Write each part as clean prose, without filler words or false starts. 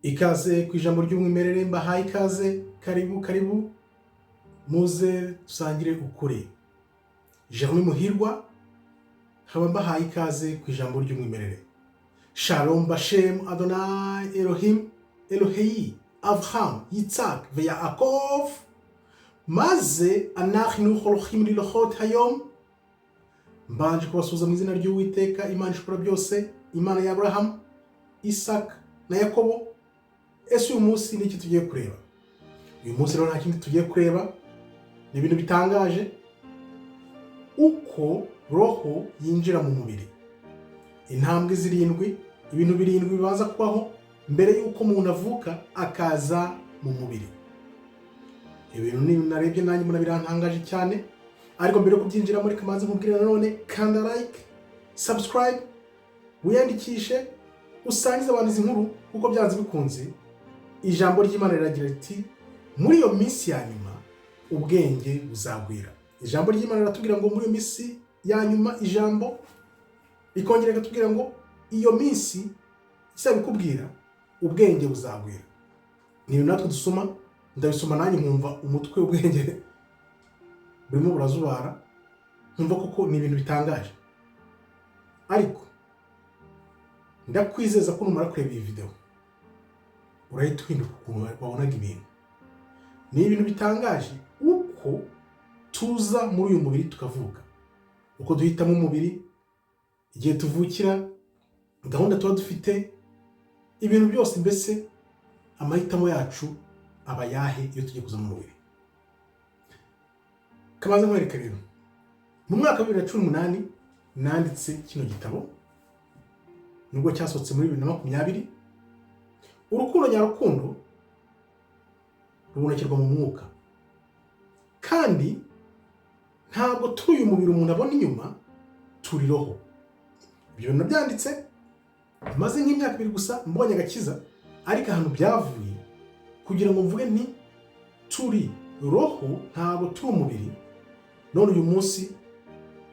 Ikaze ku ijambo ry'umwimerere mbahaye ikaze, karibu muze dusangire ukuri. Jerome Muhirwa nkaba mbahaye ikaze ku ijambo ry'umwimerere. Shalom Bashem Adonai Elohim Elohei Avraham Yitzhak veYaakov maze anachnu holochim lilochot hayom. Mbanje kubasuhuza mu izina ry'Uwiteka Imana ishobora byose, Imana ya Abraham, Isaac na Yakobo. Ese uyu munsi ni iki tugiye kureba? Uyu munsi rero nta kindi tugiye kureba, ni ibintu bitangaje, uko roho yinjira mu mubiri. Intambwe zirindwi, ibintu birindwi bibanza kubaho mbere y'uko umuntu avuka akaza mu mubiri. Ibintu narebye nanjye mbona birantangaje cyane, ariko mbere yo kubyinjiramo reka manze nkubwire nanone, kanda like, subscribe, wiyandikishe, usangize abantu izi nkuru kuko byanze bikunze. Ijambo ry'Imana riragira riti muri iyo minsi ya nyuma ubwenge buzagwira. Ijambo ry'Imana riratubwira ngo muri iyo minsi ya nyuma, ijambo rikongera rikatubwira ngo iyo minsi izabikubwira ubwenge buzagwira. Ni ibintu natwe dusoma, ndabisoma nanjye nkumva umutwe w'ubwenge burimo burazubara, nkumva koko ni ibintu bitangaje. Ariko ndakwizeza ko numara kureba iyi video urahita uhinduka ukuntu wabonaga ibintu. Ni ibintu bitangaje uko tuza muri uyu mubiri tukavuka, uko duhitamo umubiri, igihe tuvukira, gahunda tuba dufite, ibintu byose mbese amahitamo yacu aba yahe iyo tugiye kuza mu mubiri. Kabanza nkwereka rero, mu mwaka wa 2018 nanditse kino gitabo, nubwo cyasohotse muri 2020. Urukundo nyarukundo rubonekerwa mu mwuka, kandi ntabwo turi uyu mubiri umuntu abona inyuma, turi roho. Ibyo nabyanditse maze nk'imyaka 2 gusa mbonye agakiza, ariko ahantu byavuye kugira ngo mvuge nti turi roho, ntabwo turi umubiri. None uyu munsi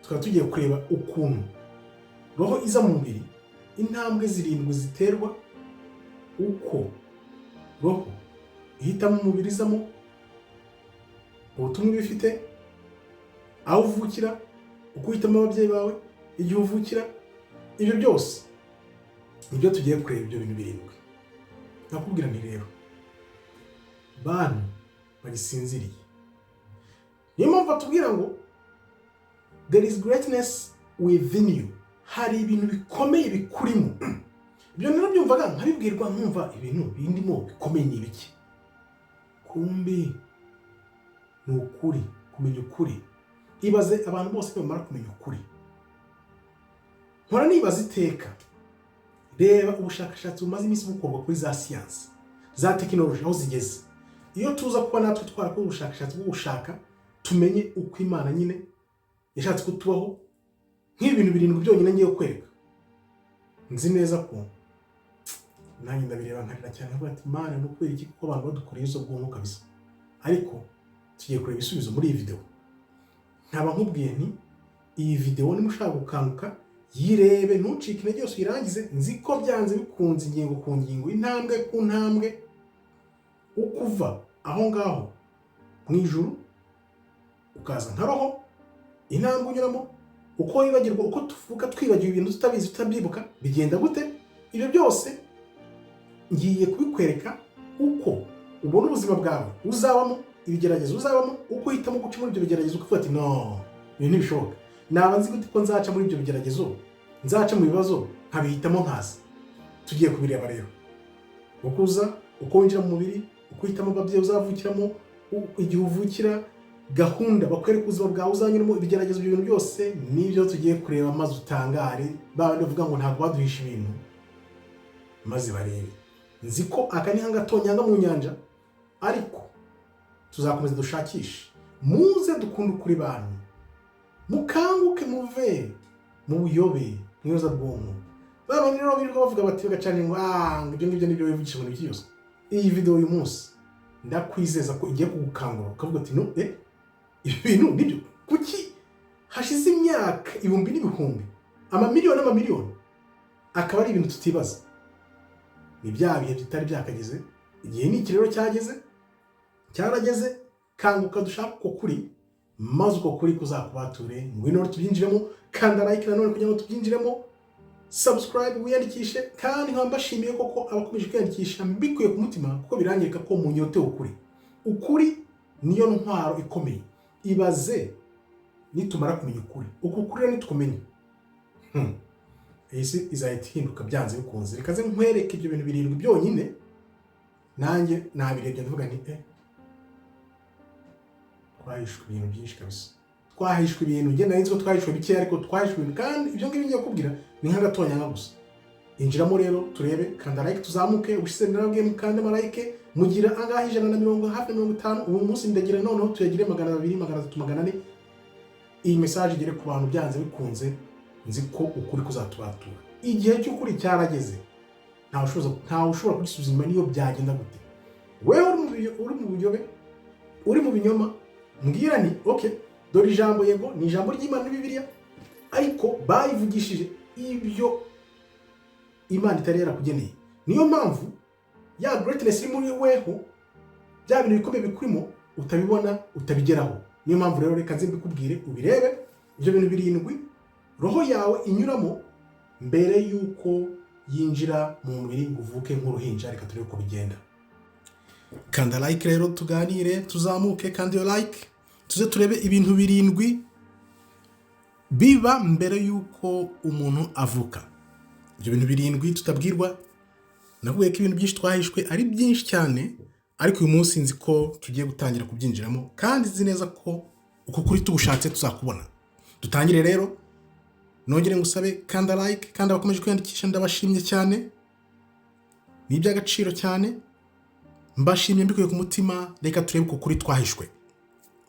tukaba tugiye kureba ukuntu roho iza mu mubiri, intambwe zirindwi ziterwa, uko roho ihitamo umubiri izamo, ubutumwa bifite, aho uvukira, uko uhitamo ababyeyi bawe, igihe uvukira. Ibyo byose nibyo tugiye kureba, ibyo bintu birindwi. Nakubwira nti rero bantu bagisinziriye, niyo mpamvu batubwira ngo there is greatness within you, hari ibintu bikomeye bikurimo. Ibyo narabyumvaga nkabibwirwa, nkumva ibintu bindimo bikomeye ni ibiki. Kumbi ni ukuri, kumenya ukuri. Ibaze abantu bose bamara kumenya ukuri. Nkora nibaza iteka, reba ubushakashatsi bumaze iminsi bukorwa kuri za siyansi, za tekinoloji aho zigeze. Iyo tuza kuba natwe twarakora ubushakashatsi bwo gushaka tumenye uko Imana nyine yashatse kutubaho, nk'ibintu birindwi byonyine ngiye kwereka, nzi neza ko nanjye ndabireba nkarira cyane, nkavuga ati Imana ni ukubera iki kuko abantu badukoreye izo bwonko kabisa. Ariko tugiye kureba ibisubizo muri iyi video. Nkaba nkubwiye nti iyi video niba ushaka gukanguka yirebe, ntucike intege yose uyirangize. Nzi ko byanze bikunze ingingo ku ngingo, intambwe ku ntambwe, ukuva aho ngaho mu ijuru ukaza nka roho, intambwe unyuramo, uko wibagirwa, uko tuvuka twibagiwe ibintu tutabizi tutabyibuka, bigenda gute. Ibyo byose ngiye kubikwereka, uko ubona ubuzima bwawe uzabamo, ibigeragezo uzabamo, uko uhitamo guca muri ibyo bigeragezo, ukavuga ati no, ibintu ntibishoboka. Naba nzi gute ko nzaca muri ibyo bigeragezo, nzaca mu bibazo nkabihitamo nkaza. Tugiye kubireba rero, uko uza, uko winjira mu mubiri, uko uhitamo ababyeyi uzavukiramo, igihe uvukira, gahunda bakwereka ubuzima bwawe uzanyuramo, ibigeragezo, ibyo bintu byose nibyo tugiye kureba, maze utangare. Babandi bavuga ngo ntabwo baduhisha ibintu, maze barebe. Nzi ko aka ni nk'agatonyanga mu nyanja, ariko tuzakomeza dushakishe. Muze dukunda ukuri bantu, mukanguke, muve mu buyobe, mwiza bwonko. Babandi rero birirwa bavuga bati bagacana ngo ibyo ngibyo nibyo bivugisha ibintu byose. Iyi video uyu munsi ndakwizeza ko igiye kugukangura, ukavuga ati no, ibi bintu nibyo. Kuki hashize imyaka ibihumbi n'ibihumbi, amamiliyoni n'amamiliyoni, akaba ari ibintu tutibaza. ni bya bihe bitari byakageze. Igihe ni iki rero cyarageze, kanguka dushaka uko kuri, maze uko kuri kuzakubature. Ngwino tubyinjiremo, kanda like nanone kugira ngo tubyinjiremo, subscribe wiyandikishe, kandi nkaba mbashimiye koko abakomeje kwiyandikisha mbikuye ku mutima, kuko birangirika ko munyotewe ukuri niyo ntwaro ikomeye. Ibaze nitumara kumenya ukuri, uko kuri rero nitukumenye, isi izahita ihinduka byanze bikunze. Reka ze nkwereke ibyo bintu 7 byonyine, nanjye nabirebye ndavuga nti twahishwe ibintu byinshi kabisa. Twahishwe ibintu, nge nari nzi ko twahishwe bike, ariko twahishwe ibintu, kandi ibyo ngibi ngiye kubwira ni nk'agatonyanga gusa. Injiramo rero turebe, kanda like tuzamuke. Ubushize narabwiye mukanda like, mugira angahe 140 hafi 50. ubu munsi ndagira noneho tuyagire 200 300 400. Iyi message igere ku bantu byanze bikunze, nzi ko ukuri kuzatubatura. Igihe cy'ukuri cyarageze, ntawe ushobora kugisubiza inyuma niyo byagenda gute. Wewe uri mu buyobe, uri mu binyoma, mbwira ni okay, dore ijambo yego ni ijambo ry'Imana ni Bibiliya, ariko bayivugishije ibyo Imana itari yarakugeneye. Niyo mpamvu ya greatness iri muri weho, bya bintu bikomeye bikurimo utabibona, utabigeraho. Niyo mpamvu rero reka nze mbikubwire ubirebe, ibyo bintu 7 roho yawe inyuramo mbere yuko yinjira mu mubiri ngo uvuke nk'uruhinja. Reka turebe uko bigenda. Kanda like rero tuganire, tuzamuke, kandi yo like tuze turebe ibintu 7 biba mbere yuko umuntu avuka. Ibyo bintu 7 tutabwirwa. Navuye ko ibintu byinshi twahishwe ari byinshi cyane, ariko uyu munsi nzi ko tugiye gutangira kubyinjiramo, kandi nzi neza ko uko kuri tugushatse tuzakubona. Dutangire rero, nongere ngusabe kanda like, kandi abakomeje kwiyandikisha ndabashimye cyane, ni iby'agaciro cyane, mbashimye mbikuye ku mutima. Reka turebe uko kuri twahishwe.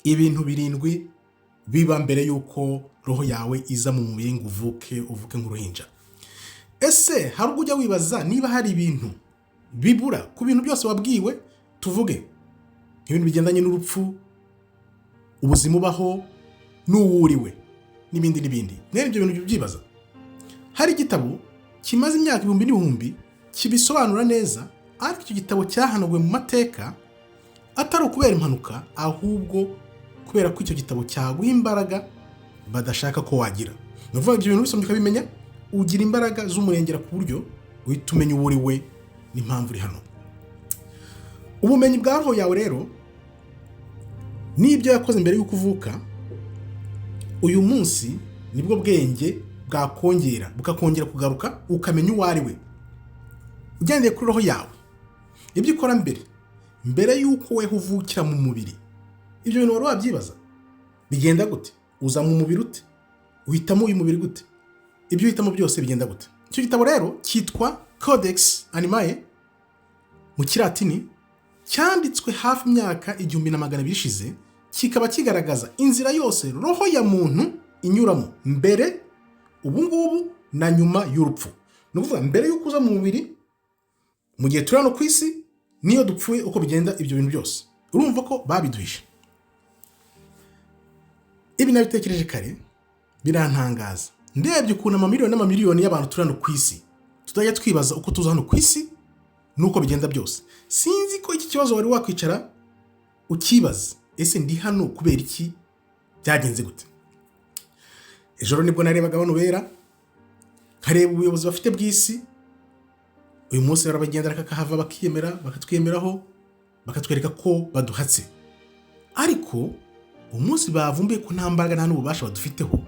Ibintu 7 biba mbere yuko roho yawe iza mu mubiri ngo uvuke nk'uruhinja. Ese hari ubwo ujya wibaza niba hari ibintu bibura ku bintu byose wabwiwe? Tuvuge ibintu bigendanye n'urupfu, ubuzima ubaho, n'uwuriwe, n'ibindi. Mwene ibyo bintu byibaza. Hari igitabo kimaze imyaka 1000 kibisobanura neza, ariko icyo gitabo cyahanagwe mu mateka atari ukubera impanuka, ahubwo kubera ko icyo gitabo cyaguha imbaraga badashaka ko wagira. Nuvuga ibyo bintu bisomye ukabimenya, ugira imbaraga z'umurengera ku buryo uhita umenya uwo uriwe n'impamvu uri hano. Ubumenyi bwa roho yawe rero n'ibyo yakoze mbere y'uko uvuka, uyu munsi nibwo bwenge bukakongera kugaruka, ukamenya uwo ari we ugendeye kuri roho yawe. Ibyo ukora mbere y'uko weho uvukira mu mubiri, ibyo bintu wari wabyibaza? Bigenda gute? Uza mu mubiri ute? Uhitamo uyu mubiri gute? Ibyo uhitamo byose bigenda gute? Icyo gitabo rero cyitwa Codex Animae mu Kilatini, cyanditswe hafi imyaka 1200 ishize, kikaba kigaragaza inzira yose roho ya muntu inyuramo mbere, ubungubu na nyuma y'urupfu. Ni ukuvuga mbere y'uko uza mu mubiri, mu gihe turi hano ku isi, niyo dupfuye, uko bigenda ibyo bintu byose. Urumva ko babiduhishe. Ibi nabitekereje kare, birantangaza. Ndebye ukuntu amamiliyoni y'abantu turi hano ku isi tutajya twibaza uko tuza hano ku isi nuko bigenda byose. Sinzi ko iki kibazo wari wakwicara ukibaza, ese ndi hano kubera iki? Byagenze gute? Ejoro nibwo narebaga abantu bera, nkareba ubuyobozi bafite bw'isi. Uyu munsi barabagendera kakahava bakiyemera, bakatwemeraho, bakatwereka ko baduhatse. Ariko umunsi bavumbuye ko nta mbaraga nta n'ububasha badufiteho,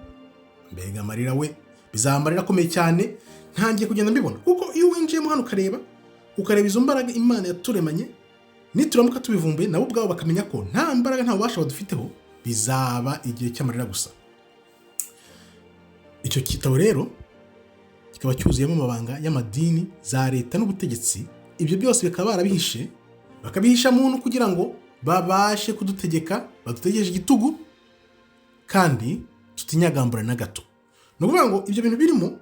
mbega amarira we, bizamarira akomeye cyane. Ntangiye kugenda mbibona, kuko iyo winjiyemo hano ukareba izo mbaraga Imana yaturemanye, nituramuka tubivumbuye nabo ubwabo bakamenya ko nta mbaraga nta bubasha badufiteho, bizaba igihe cy'amarira gusa. Icyo kitabo rero kikaba cyuzuyemo amabanga y'amadini, za leta n'ubutegetsi. Ibyo byose bikaba barabihishe, bakabihisha muntu kugira ngo babashe kudutegeka, badutegereje igitugu, kandi tutinyagambura na gato. No kuvuga ngo ibyo bintu birimo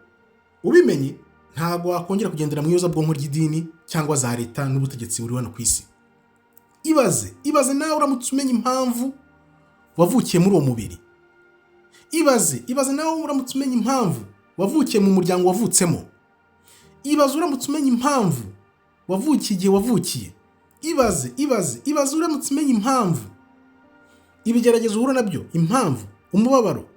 ubimenye, ntago wakongera kugendera mu iyozabwonko ry'idini cyangwa za leta n'ubutegetsi buri hano ku isi. Ibaze nawe uramutse umenya impamvu wavukiye muri uwo mubiri. Ibaze nawe uramutse umenya impamvu wavukiye mu muryango wavutsemo. Ibaze uramutse umenya impamvu wavukiye igihe wavukiye. Ibaze uramutse umenya impamvu ibigeragezo uhura nabyo, impamvu, umubabaro,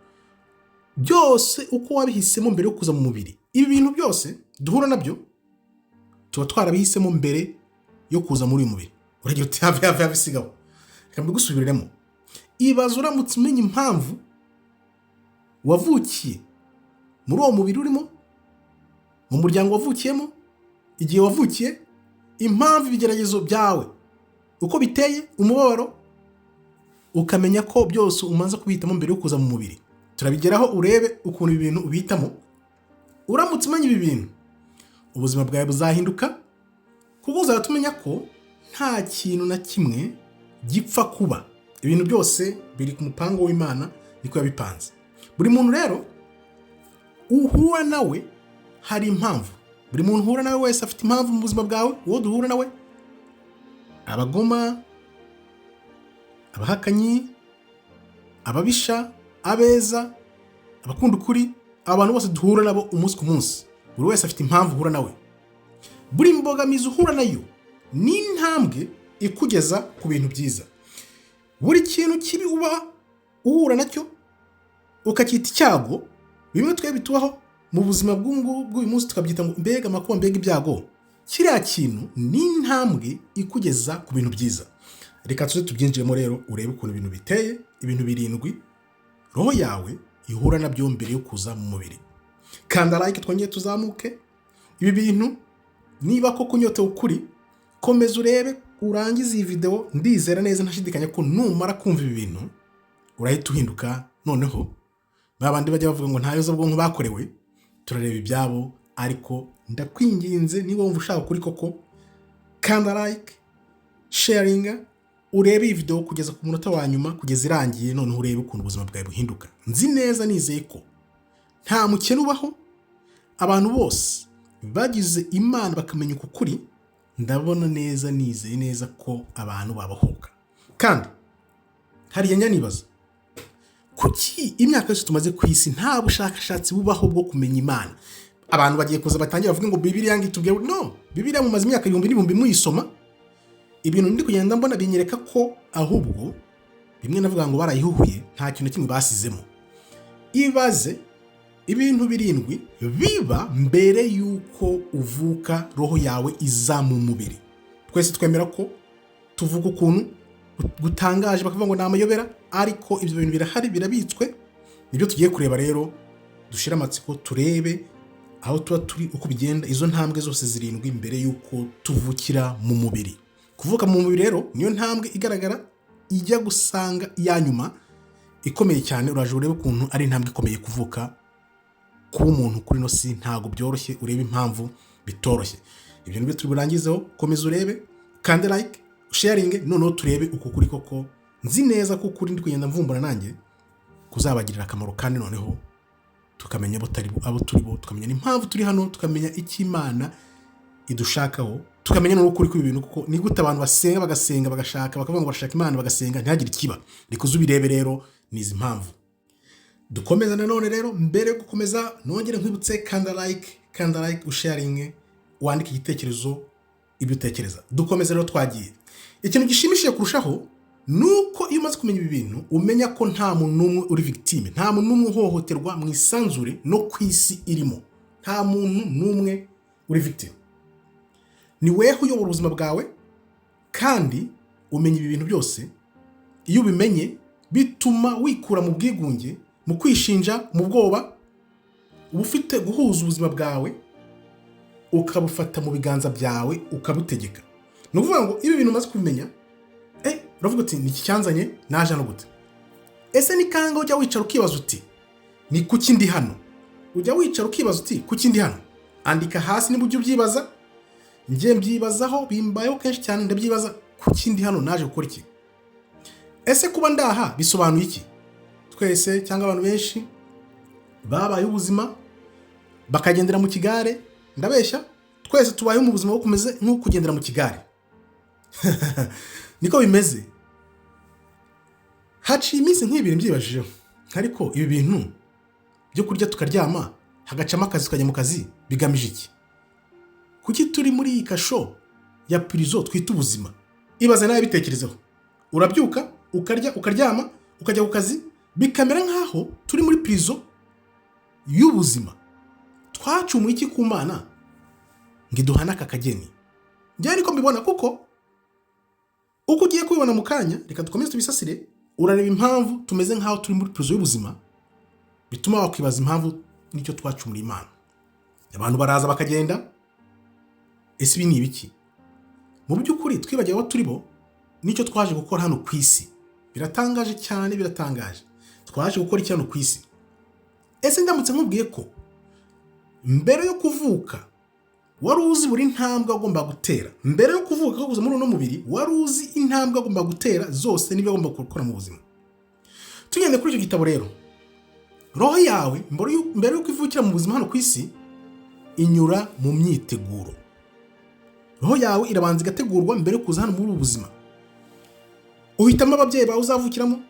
byose uko wabihisemo mbere yo kuza mu mubiri. Ibi bintu byose duhura nabyo tuba twarabihisemo mbere yo kuza muri uyu mubiri. Uragira uti have sigaho. Reka mbigusubiriremo. Ibaze uramutse umenya impamvu wavukiye muri uwo mubiri urimo, mu muryango wavukiyemo, igihe wavukiye, impamvu ibigeragezo byawe uko biteye, umubabaro, ukamenya ko byose umanza kubihitamo mbere yo kuza mu mubiri. Turabigeraho urebe ukuntu ibi bintu ubihitamo. Uramutse umenya ibi bintu, ubuzima bwawe buzahinduka, kuko uzaba tumenya ko nta kintu na kimwe gipfa kuba. Ibintu byose biri ku mupango w'Imana, niko yabipanze. Buri muntu rero uhura nawe hari impamvu. Buri muntu uhura nawe wese afite impamvu mu buzima bwawe. Uwo duhura nawe, abagoma, abahakanyi, ababisha, abeza, abakunda ukuri, abantu bose duhura nabo umunsi ku munsi, buri wese afite impamvu uhura nawe. Buri mbogamizi uhura nayo ni intambwe ikugeza ku bintu byiza. Buri kintu kibi uba uhura nacyo ukacyita icyago, bimwe twebwe bitubaho mu buzima bw'uyu munsi tukabyita ngo mbega amakuba, mbega ibyago. Kiriya kintu ni intambwe ikugeza ku bintu byiza. Reka tuze tubyinjiremo rero urebe ukuntu ibintu biteye, ibintu 7 roho yawe ihura nabyo mbere yo kuza mu mubiri. Kanda like twongeye tuzamuke. Ibi bintu niba koko unyotewe ukuri, komeza urebe urangize iyi video. Ndizera neza ntashidikanya ko numara kumva ibi bintu urahita uhinduka. Noneho babandi bajya bavuga ngo ntayoza bwonko bakorewe, turareba ibyabo. Ariko ndakwinginze, niba wumva ushaka kuri koko, kanda like, sharinga, urebe iyi video kugeza ku munota wa nyuma, kugeza irangiye. Noneho urebe ukuntu ubuzima bwawe buhinduka. Nzi neza, nizeye ko nta mukene ubaho. Abantu bose bagize Imana bakamenya uko kuri, ndabona neza, nizeye neza ko abantu babahoka. Kandi hariya njya nibaza, kuki imyaka yose tumaze ku isi nta bushakashatsi bubaho bwo kumenya Imana? Abantu bagiye kuza batangira bavuga ngo Bibiliya ngitubwiye. No, Bibiliya mumaze imyaka 1000 muyisoma. Ibintu ndi kugenda mbona binyereka ko ahubwo bimwe navuga ngo barayihuhuye, nta kintu kimwe basizemo. Ibaze ibintu 7 biba mbere yuko uvuka, roho yawe iza mu mubiri. Twese twemera ko tuvuga ukuntu gutangaje bakavuga ngo namayobera, ariko ibyo bintu birahari, birabitswe. Nibyo tugiye kureba rero, dushira amatsiko turebe aho tuba turi, uko bigenda. Izo ntambwe zose 7 mbere yuko tuvukira mu mubiri. Kuvuka mu mubiri rero niyo ntambwe igaragara, ijya gusanga iya nyuma ikomeye cyane. Uraje urebe ukuntu ari intambwe ikomeye kuvuka kuba umuntu kuri no si. Ntago byoroshye, urebe impamvu bitoroshye. Ibyo nibyo turi burangizeho. Komeza urebe, kandi like, sharinge. Noneho turebe uko kuri koko. Nzi neza ko kuri ndi kugenda mvumbura nanjye kuzabagirira akamaro, kandi noneho tukamenya abo turi bo, tukamenya n'impamvu turi hano, tukamenya icyo Imana idushakaho, tukamenya n'ukuri kw'ibi bintu. Kuko ni gute abantu basenga bagasenga bagashaka bakavuga ngo bashaka Imana bagasenga ntihagire ikiba. Rikuze ubirebe rero nizi mpamvu. Dukomeza nanone rero, mbere yo gukomeza nongere nkwibutse, kanda like, usharinge, wandike igitekerezo, ibyo utekereza. Dukomeza rero, twagiye. Ikintu gishimishije kurushaho nuko iyo umaze kumenya ibi bintu umenya ko nta muntu numwe uri victime, nta muntu numwe uhohoterwa mu isanzure no kwisi irimo. Nta muntu numwe uri victime. Ni wewe uyobora ubuzima bwawe, kandi umenya ibi bintu byose. Iyo ubimenye bituma wikura mu bwigunge, mu kwishinja, mu bwoba. Uba ufite guhuza ubuzima bwawe, ukabufata mu biganza byawe, ukabutegeka. Ni ukuvuga ngo ibi bintu umaze kubimenya, uravuga uti ni iki cyanzanye, naje no gute. Ese ni kanga ujya wicara ukibaza uti ni kuki ndi hano? Ujya wicara ukibaza uti kuki ndi hano? Andika hasi niba ujya ubyibaza. Ngiye mbyibazaho, bimbayeho kenshi cyane, ndabyibaza kuki ndi hano, naje gukora iki. Ese kuba ndaha bisobanuye iki? Twese cyangwa abantu benshi babaye ubuzima bakagendera mu kigare. Ndabeshya, twese tubaye mu buzima bukomeze nko kugendera mu kigare. Niko bimeze. Haciye iminsi nk'ibiri mbyibajijeho, ariko ibi bintu byo kurya tukaryama hagacamo akazi tukajya mu kazi bigamije iki? Kuki turi muri iyi kasho ya prison twita ubuzima. Ibaze nawe bitekerezeho, urabyuka ukarya ukaryama ukajya ku kazi, bikamera nkaho turi muri prison y'ubuzima. Twacumuye iki ku Mana ngo iduhane aka kageni? Njye ariko mbibona, kuko uko ugiye kubibona mu kanya, reka dukomeze tubisasire, urareba impamvu tumeze nkaho turi muri prison y'ubuzima, bituma wakwibaza impamvu nicyo twacumura Imana. Abantu baraza bakagenda, ese ibi ni ibiki? Mu by'ukuri twibagiwe abo turi bo nicyo twaje gukora hano ku isi. Biratangaje cyane, biratangaje. Twaje gukora iki hano ku isi? Ese ndamutse nkubwiye ko mbere yo kuvuka wari uzi buri ntambwe agomba gutera, mbere yo kuvuka kuza muri uno mubiri wari uzi intambwe agomba gutera zose n'ibyo agomba gukora mu buzima. Tugende kuri icyo gitabo rero, roho yawe mbere yo kwivukira mu buzima hano ku isi inyura mu myiteguro. Roho yawe irabanza igategurwa mbere yo kuza hano muri ubu buzima. Uhitamo ababyeyi bawe uzavukiramo,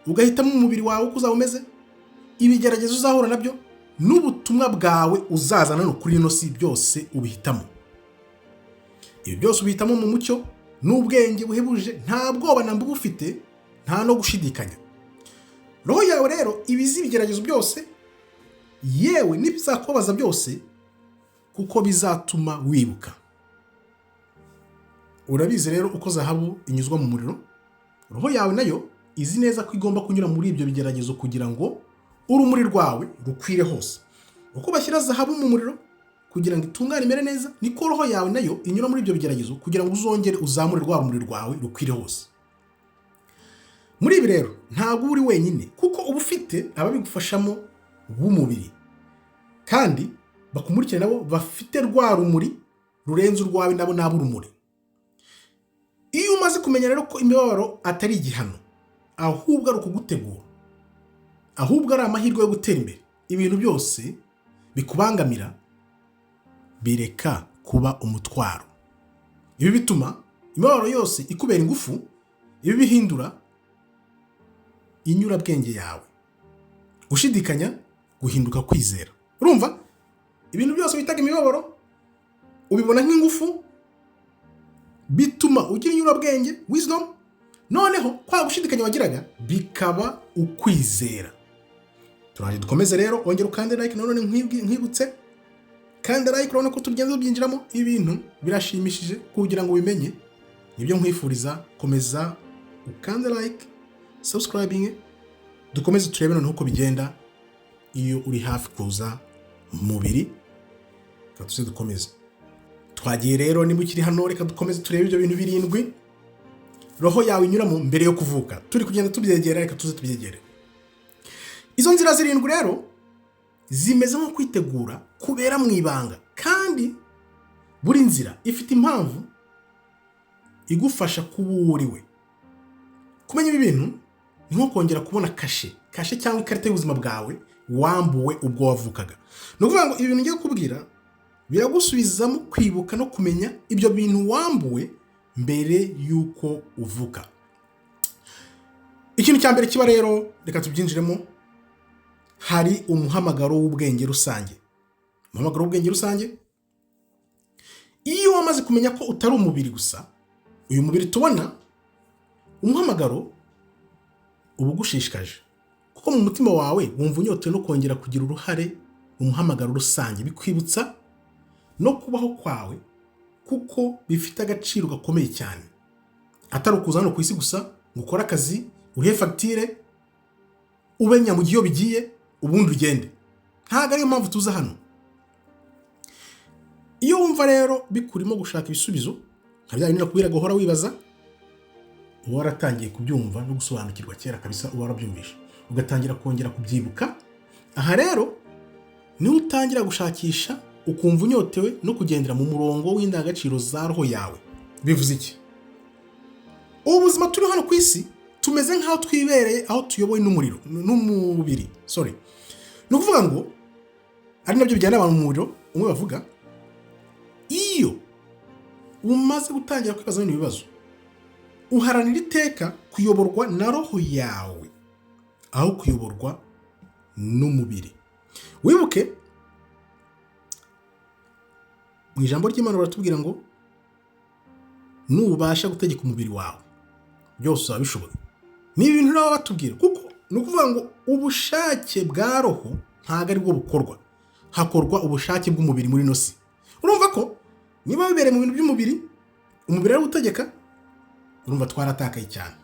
ugahitamo umubiri wawe uko uzaba umeze, ibigeragezo uzahura nabyo, n'ubutumwa bwawe uzazana no kuri ino si, byose ubihitamo. Ibi byose ubihitamo mu mucyo n'ubwenge buhebuje, nta bwoba na mbuga ufite, nta no gushidikanya. Roho yawe rero ibizi ibigeragezo byose, yewe n'ibizakubabaza byose, kuko bizatuma wibuka. Urabizi rero uko zahabu inyuzwa mu muriro. Roho yawe nayo izi neza ko igomba kunyura muri ibyo bigeragezo kugira ngo urumuri rwawe rukwire hose. Uko bashyira zahabu mu muriro kugira ngo itungane imere neza, niko roho yawe nayo inyura muri ibyo bigeragezo kugira ngo uzongere uzamure rwa rumuri rwawe rukwire hose. Muri ibi rero ntabwo uri wenyine, kuko uba ufite ababigufashamo b'umubiri kandi bakumurikira, nabo bafite rwa rumuri rurenze urwawe, nabo nabo urumuri. Iyo umaze kumenya rero ko imibabaro atari igihano, ahubwo ari ukugutegura, ahubwo ari amahirwe yo gutera imbere, ibintu byose bikubangamira bireka kuba umutwaro. Ibi bituma imibabaro yose ikubera ingufu, ibi bihindura inyurabwenge yawe, gushidikanya guhinduka kwizera. Urumva, ibintu byose bitaga imibabaro ubibona nk'ingufu, bituma ugira inyurabwenge, wisdom, noneho kwa gushidikanya wagiraga bikaba ukwizera. Turaje dukomeze rero, ongera ukande like, none nkwibutse kandi like, urabona ko tugenda tubyinjiramo, ibintu birashimishije kugira ngo ubimenye. Nibyo nkwifuriza, komeza ukande like, subscribing, dukomeze turebe noneho uko bigenda iyo uri hafi kuza mu mubiri. Katuse dukomeze. Twagiye rero, niba ukiri hano reka dukomeze turebe ibyo bintu birindwi roho yawe inyuramo mbere yo kuvuka. Turi kugenda tubyegera, reka tuze tubyegere. Izo nzira zirindwi rero zimeze nko kwitegura kubera mu ibanga, kandi buri nzira ifite impamvu igufasha kuba uriwe. Kumenya ibi bintu ni nko kongera kubona kashe cyangwa ikarita y'ubuzima bwawe wambuwe ubwo wavukaga. Ni ukuvuga ngo ibi bintu ngiye kubwira biragusubizamo kwibuka no kumenya ibyo bintu wambuwe mbere y'uko uvuka. Ikintu cya mbere kiba rero, reka tubyinjiremo, hari umuhamagaro w'ubwenge rusange. Umuhamagaro w'ubwenge rusange, iyo wamaze kumenya ko utari umubiri gusa, uyu mubiri tubona, umuhamagaro uba ugushishikaje, kuko mu mutima wawe wumva unyotewe no kongera kugira uruhare mu muhamagaro rusange, bikwibutsa no kubaho kwawe, kuko bifite agaciro gakomeye cyane. Atari ukuza hano ku isi gusa ngo ukore akazi, urihe fagitire, ube nyamugihe iyo bigiye ubundi ugende. Ntabwo ariyo mpamvu tuza hano. Iyo wumva rero bikurimo gushaka ibisubizo, nka bya bintu nakubwira guhora wibaza, uba waratangiye kubyumva no gusobanukirwa kera kabisa, uba warabyumvisha, ugatangira kongera kubyibuka. Aha rero niho utangira gushakisha, ukumva unyotewe no kugendera mu murongo w'indangagaciro za roho yawe. Bivuze iki? Ubu buzima turi hano ku isi tumeze nk'aho twibereye aho tuyobowe n'umuriro n'umubiri. Ni ukuvuga ngo ari nabyo bijyana abantu mu muriro. Umwe bavuga, iyo umaze gutangira kwibaza bino bibazo, uharanira iteka kuyoborwa na roho yawe aho kuyoborwa n'umubiri. Wibuke mu ijambo ry'Imana baratubwira ngo nubasha gutegeka umubiri wawe byose uzaba bishoboye. Ni ibintu rero batubwira, kuko ni ukuvuga ngo ubushake bwa roho ntabwo ari bwo bukorwa, hakorwa ubushake bw'umubiri muri ino si. Urumva ko niba bibereye mu bintu by'umubiri, umubiri ari gutegeka, urumva twaratakaye cyane.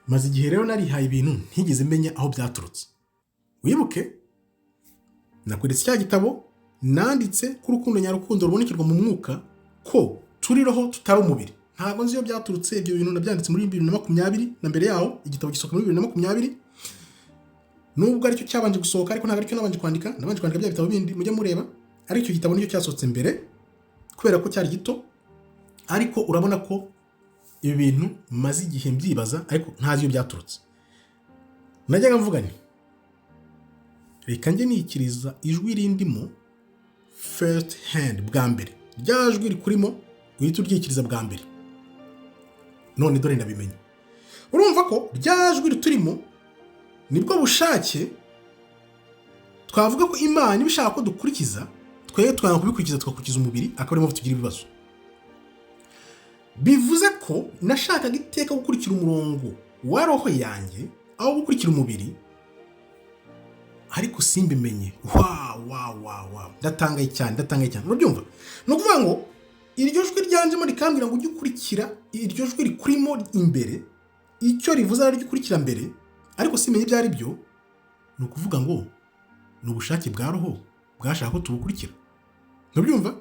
Maze igihe rero narihaye ibintu ntigeze menya aho byaturutse. Wibuke nakweretse cya gitabo nanditse ku rukundo nyarukundo rubonekerwa mu mwuka, ko turi roho tutari umubiri. Ntabwo nzi iyo byaturutse, ibyo bintu nabyanditse muri 2020 na mbere yaho igitabo gisohoka muri 2020. Nubwo aricyo cyabanje gusohoka, ariko ntabwo aricyo nabanje kwandika bya bitabo bindi mujye mureba. Ariko icyo gitabo nicyo cyasohotse mbere kubera ko cyari gito, ariko urabona ko ibi bintu maze igihe mbyibaza, ariko ntazi iyo byaturutse. Najyaga mvuga nti reka njye nikiriza ijwi rindimo first hand bwa mbere, rya jwi rikurimo uhita uryikiriza bwa mbere. None dore ndabimenye. Urumva ko rya jwi riturimo nibwo bushake twavuga ko Imana ibishaka ko dukurikiza, twebwe twanga kubikurikiza, twakurikiza umubiri, akaba arimo tugira ibibazo. Bivuze ko nashakaga iteka gukurikira umurongo wa roho yanjye aho gukurikira umubiri, ariko simbimenye. Ndatangaye cyane. Urabyumva? No kuvuga ngo iryo jwi ryanjemo rikambwira ngo ujye ukurikira iryo jwi rikurimo imbere, icyo rivuze ari ryo ukurikira mbere, ariko simenye ibyo ari byo. Ni ukuvuga ngo ni ubushake bwa roho bwashaka ko tubukurikira. Urabyumva?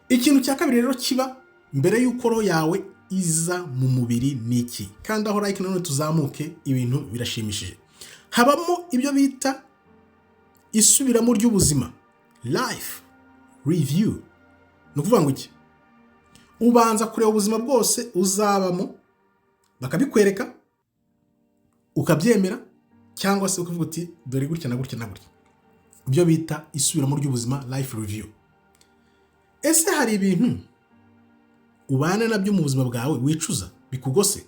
Ikintu cya kabiri rero kiba mbere y'uko roho yawe iza mu mubiri ni iki? Kandi aho like none tuzamuke, ibintu birashimishije. Habamo ibyo bita isubiramo ry'ubuzima, life review. Ni ukuvuga ngo iki? Ubanza kureba ubuzima bwose uzabamo, bakabikwereka, ukabyemera, cyangwa se ukavuga uti dore gutya na gutya na gutya. Ibyo bita isubiramo ry'ubuzima, life review. Ese hari ibintu ubana nabyo mu buzima bwawe wicuza bikugose?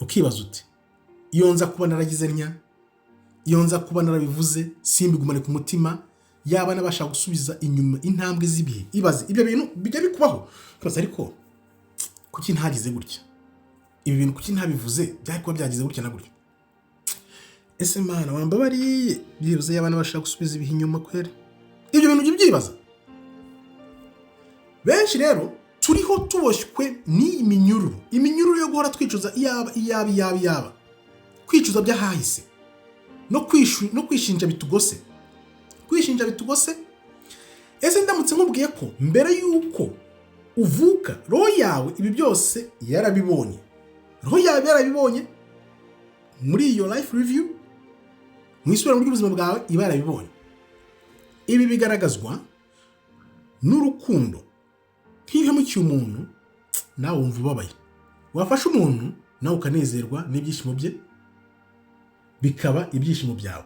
Ukibaza uti iyo nza kuba naragize nya, iyo nza kuba narabivuze simbigumane ku mutima, yaba nabasha gusubiza inyuma intambwe z'ibihe. Ibaze ibyo bintu bijya bikubaho, ukaza ariko kuki ntagize gutya, ibi bintu kuki ntabivuze, byari kuba byagize gutya na gutya. Ese Mana wambabariye, byibuze yaba nabasha gusubiza ibihe inyuma kwere. Ibyo bintu byibyibaza. Benshi rero turiho tuboshywe n'iminyururu, iminyururu yo guhora twicuza iyaba, kwicuza byahahise, no kwishinja bitugose. Kwishinja bitugose. Ese ndamutse nkubwiye ko mbere y'uko uvuka roho yawe ibi byose yarabibonye, roho yawe yarabibonye muri iyo life review, mu isubira mu buzima bwawe iba yarabibonye. Ibi bigaragazwa n'urukundo. Nk'iyo mukiye umuntu nawe wumva ubabaye, wafasha umuntu nawe ukanezerwa n'ibyishimo bye, bikaba ibyishimo byawe.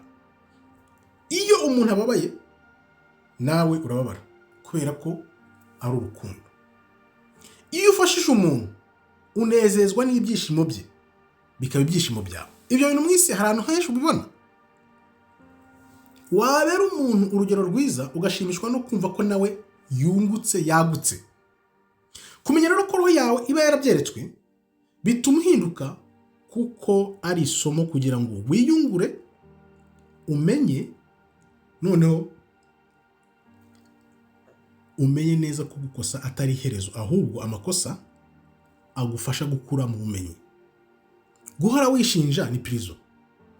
Iyo umuntu ababaye nawe urababara kubera ko ari urukundo. Iyo ufashije umuntu unezezwa n'ibyishimo bye, bikaba ibyishimo byawe. Ibyo bintu mu isi hari ahantu henshi ubibona. Wabera umuntu urugero rwiza ugashimishwa no kumva ko nawe yagutse. Kumenya rero ko roho yawe iba yarabyeretswe bituma uhinduka, kuko ari isomo kugira ngo wiyungure, umenye, noneho umenye neza ko gukosa atari iherezo, ahubwo amakosa agufasha gukura mu bumenyi. Guhora wishinja ni prison,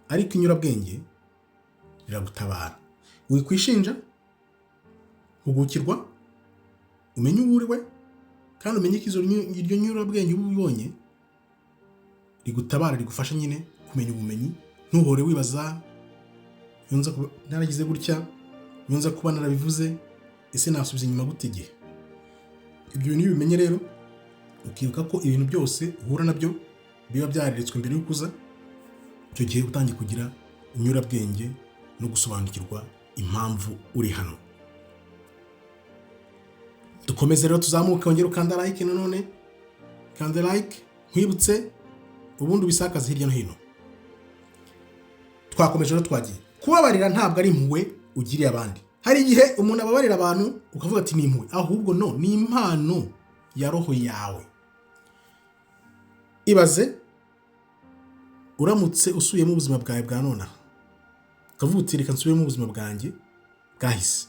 ariko inyurabwenge riragutabara. Wikwishinja, hugukirwa, umenye uwo uriwe, kandi umenye ko iryo nyurabwenge uba ubibonye rigutabara, rigufasha nyine kumenya ubumenyi. Ntuhore wibaza yonza kuba naragize gutya, yonza kuba narabivuze, ese nasubiza inyuma gute igihe. Ibyo bintu bimenye rero, ukibuka ko ibintu byose uhura nabyo biba byareretswe mbere y'ukuza. Icyo gihe utangiye kugira inyurabwenge no gusobanukirwa impamvu uri hano. Dukomeze rero tuzamuka, ongera ukanda like nanone, kanda like, nkwibutse ubundi ubisakaze hirya no hino. Twakomeje rero twagiye kubabarira, ntabwo ari impuhwe ugiriye abandi, hari igihe umuntu ababarira abantu ukavuga ati ni impuhwe, ahubwo no, ni impano ya roho yawe. Ibaze uramutse usubiyemo ubuzima bwawe bwa nonaha, ukavuga uti reka nsubiyemo ubuzima bwanjye bwahise.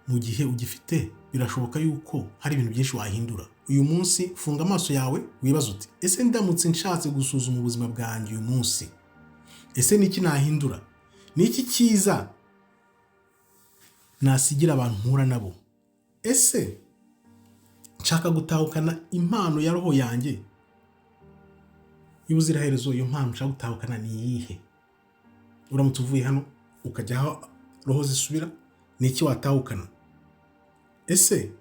Mu gihe ugifite birashoboka yuko hari ibintu byinshi wahindura. Uyu munsi funga amaso yawe wibaza uti ese ndamutse nshatse gusuzuma ubuzima bwanjye uyu munsi, ese niki nahindura? Niki cyiza nasigira abantu mpura nabo? Ese nshaka gutahukana impano ya roho yanjye y'ubuziraherezo, iyo mpano nshaka gutahukana ni iyihe? Uramutse uvuye hano ukajya aho roho zisubira, ni iki watahukana? Ese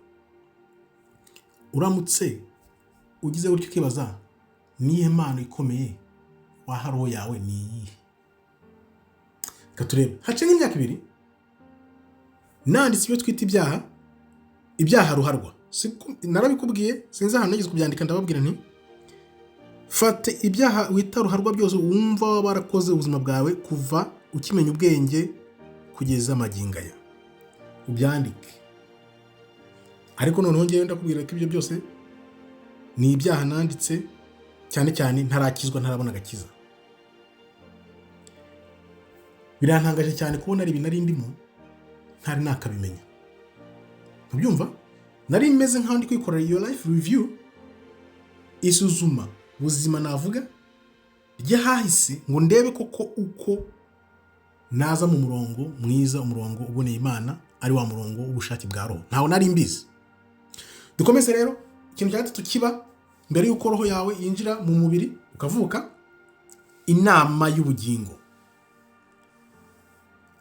uramutse ugize gutyo ukibaza niye mpano ikomeye waha roho yawe ni iyihe? Katurebe hace nk'imyaka 2 nanditse ibyo twita ibyaha ruharwa. Narabikubwiye sinzi ahantu nageze kubyandika, ndababwira nti fate ibyaha wita ruharwa byose wumva wabarakoze ubuzima bwawe kuva ukimenya ubwenge kugeza amagingaya, ubyandike. Ariko noneho ngewe ndakubwira ko ibyo byose ni ibyaha nanditse cyane cyane ntarakizwa, ntarabona agakiza. Birantangaje cyane kubona ari ibintu nari ndimo ntari nakabimenya. Ubyumva? Nari meze nkaho ndi kwikorera iyo life review, isuzuma ubuzima navuga ryahahise, ngo ndebe koko uko naza mu murongo mwiza, umurongo uboneye Imana, ari wa murongo w'ubushake bwa roho. Ntaho nari mbizi. Dukomeze rero, ikintu cya gatatu kiba mbere y'uko roho yawe yinjira mu mubiri ukavuka, inama y'ubugingo.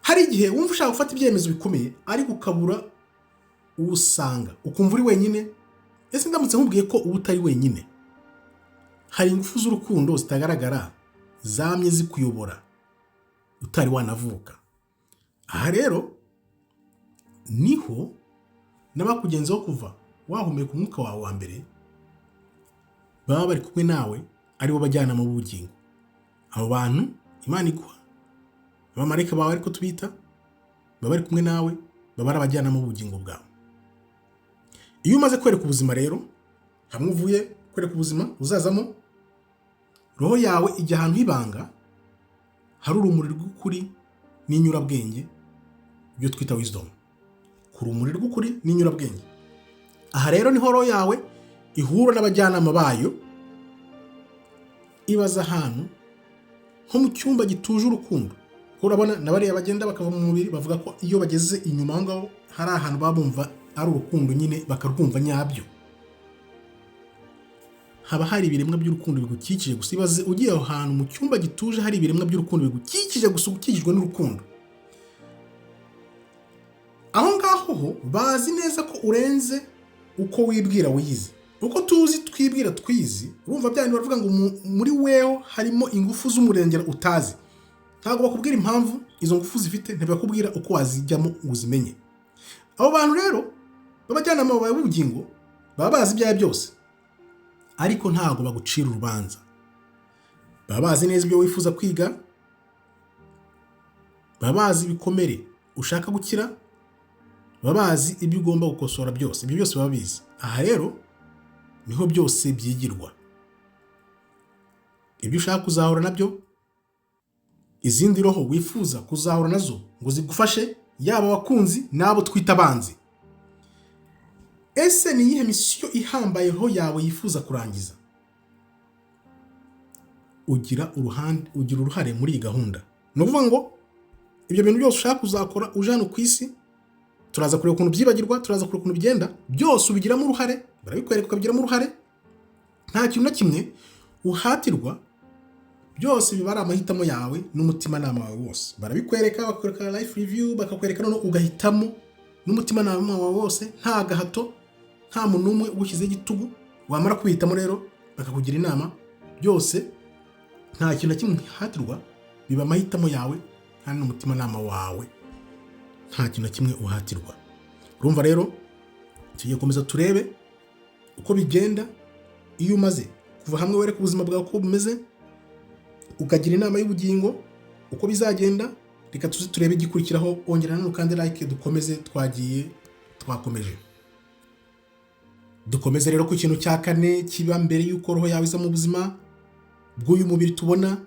Hari igihe wumva ushaka gufata ibyemezo bikomeye ariko ukabura usanga, ukumva uri wenyine. Ese ndamutse nkubwiye ko uba utari wenyine, hari ingufu z'urukundo zitagaragara zamye zikuyobora utari wanavuka. Aha rero niho n'abakugenzaho kuva wahumeka umwuka wawe wa mbere baba bari kumwe nawe, aribo bajyana mu bugingo. Abo bantu Imana iguha, abamarayika bawe ariko tubita, baba bari kumwe nawe, baba ari abajyana mu bugingo bwawe. Iyo umaze kwereka ubuzima rero, hamwe uvuye kwereka ubuzima uzazamo, roho yawe ijya ahantu h'ibanga hari urumuri rw'ukuri n'inyurabwenge, ibyo twita wisdom. Ku rumuri rw'ukuri n'inyurabwenge, aha rero niho roho yawe ihura n'abajyanama bayo. Ibaza ahantu nko mu cyumba gituje urukundo. Urabona nabariya bagenda bakava mu mubiri bavuga ko iyo bageze inyuma aho ngaho hari ahantu babumva ari urukundo nyine, bakarwumva nyabyo. Haba hari ibiremwa by'urukundo bigukikije gusa. Ibaze ugiye aho hantu mu cyumba gituje hari ibiremwa by'urukundo bigukikije gusa, ukikijwe n'urukundo. Aho ngaho ho bazi neza ko urenze uko wibwira wiyizi. Uko tuzi twibwira twizi, urumva byane baravuga ngo muri weho harimo ingufu z'umurengera utazi. Ntabwo bakubwira impamvu izo ngufu zifite, ntibakubwira uko wazijyamo uzimenye. Abo bantu rero babajyanama bawe b'ubugingo baba bazi ibyaha byose, ariko ntabwo bagucira urubanza. Baba bazi neza ibyo wifuza kwiga, baba bazi ibikomere ushaka gukira, baba bazi ibyo ugomba gukosora byose. Ibyo byose baba bizi. Aha rero niho byose byigirwa. Ibyo ushaka kuzahura nabyo, izindi roho wifuza kuzahura nazo ngo zigufashe, yaba abakunzi n'abo twita abanzi. Ese ni iyihe misiyo ihambaye roho yawe yifuza kurangiza? Ugira uruhare muri iyi gahunda. Ni ukuvuga ngo ibyo bintu byose ushaka kuzakora uje hano ku isi, turaza kureba ukuntu byibagirwa, turaza kureba ukuntu bigenda, byose ubigiramo uruhare, barabikwereka ukabigiramo uruhare. Nta kintu na kimwe uhatirwa, byose biba ari amahitamo yawe n'umutimanama wawe wose. Barabikwereka, bakwereka life review, bakakwereka none ugahitamo n'umutimanama wawe wose, nta gahato, nta muntu umwe ugushyizeho igitugu. Wamara kubihitamo rero bakakugira inama, byose nta kintu na kimwe uhatirwa, biba amahitamo yawe kandi n'umutimanama wawe, nta kintu na kimwe uhatirwa. Urumva rero tugiye komeza turebe uko bigenda iyo umaze kuva hamwe wereka ubuzima bwawe uko bumeze, ukagira inama y'ubugingo uko bizagenda, reka tuze turebe igikurikiraho. Ongera nano kandi like, dukomeze, twakomeje. Dukomeze rero ku kintu cya kane kiba mbere y'uko roho yawe iza mu buzima bw'uyu mubiri tubona.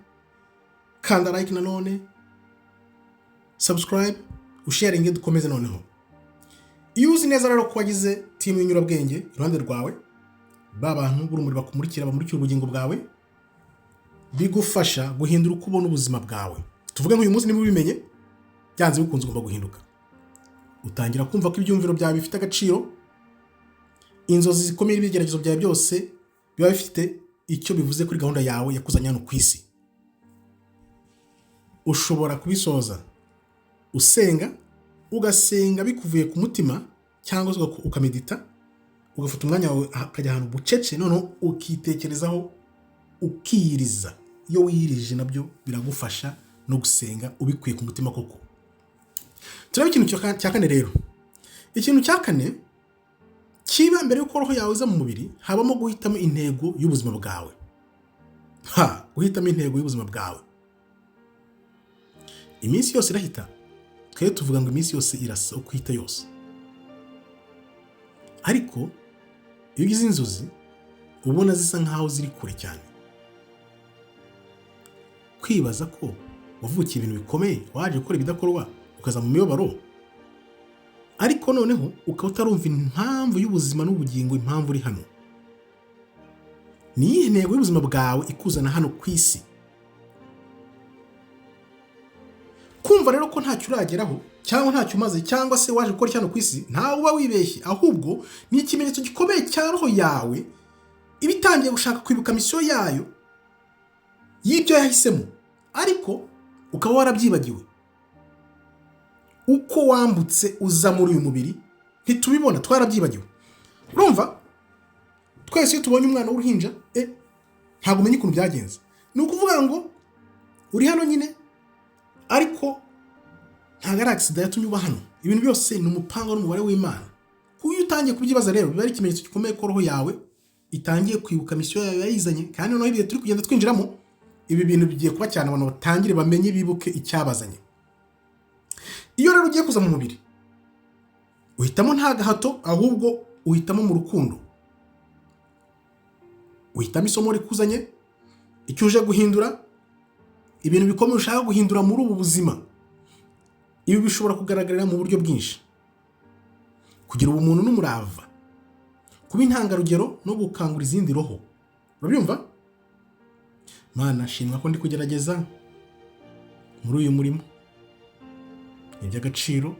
Kanda like nanone, subscribe, usharinge, dukomeze noneho. Iyo uzi neza rero ko wagize timu y'inyurabwenge iruhande rwawe, ba bantu b'urumuri bakumurikira, bamurikira ubugingo bwawe, bigufasha guhindura uko ubona ubuzima bwawe. Tuvuge nk'uyu munsi niba ubimenye, byanze bikunze ugomba guhinduka. Utangira kumva ko ibyumviro byawe bifite agaciro, inzozi zikomeye n'ibigeragezo byawe byose biba bifite icyo bivuze kuri gahunda yawe yakuzanye hano ku isi. Ushobora kubisoza ugasenga bikuvuye ku mutima, cyangwa se ukamedita, ugafata umwanya wawe ukajya ahantu bucece, noneho ukitekerezaho, ukiyiriza. Iyo wiyirije nabyo biragufasha no gusenga ubikuye ku mutima koko. Turebe ikintu cya kane rero. Ikintu cya kane kiba mbere y'uko roho yawe iza mu mubiri, habamo guhitamo intego y'ubuzima bwawe. Guhitamo intego y'ubuzima bwawe. Iminsi yose irahita. Twe tuvuga ngo iminsi yose irasa uko ihita yose. Ariko iyo ugize inzozi ubona zisa nkaho ziri kure cyane, kwibaza ko wavukiye ibintu bikomeye, waje gukora ibidakorwa, ukaza mu miyoboro, ariko noneho ukaba utarumva impamvu y'ubuzima n'ubugingo, impamvu uri hano. Ni iyihe ntego y'ubuzima bwawe ikuzana hano ku isi? Kumva rero ko ntacyo urageraho, cyangwa ntacyo umaze, cyangwa se waje gukora cyane ku isi, ntawe uba wibeshye, ahubwo ni ikimenyetso gikomeye cya roho yawe iba itangiye gushaka kwibuka misiyo yayo y'ibyo yahisemo, ariko ukaba warabyibagiwe. Uko wambutse uza muri uyu mubiri ntitubibona, twarabyibagiwe. Urumva, twese iyo tubonye umwana w'uruhinja ntabwo umenya ukuntu byagenze. Ni ukuvuga ngo uri hano nyine, ariko ntabwo ari accident yatumye uba hano. Ibintu byose ni umupango n'umubare w'Imana. Kuko iyo utangiye kubyibaza rero, biba ari ikimenyetso gikomeye ko roho yawe itangiye kwibuka misiyo yawe yayizanye. Kandi noneho ibihe turi kugenda twinjiramo, ibi bintu bigiye kuba cyane, abantu batangire bamenye, bibuke icyabazanye. Iyo rero ugiye kuza mu mubiri, uhitamo nta gahato, ahubwo uhitamo mu rukundo. Uhitamo isomo rikuzanye, icyo uje guhindura, ibintu bikomeye ushaka guhindura muri ubu buzima. Ibi bishobora kugaragarira mu buryo bwinshi: kugira ubumuntu n'umurava, kuba intangarugero no gukangura izindi roho. Urabyumva? Mana, shimwa ko ndi kugerageza muri uyu murimo. Ni iby'agaciro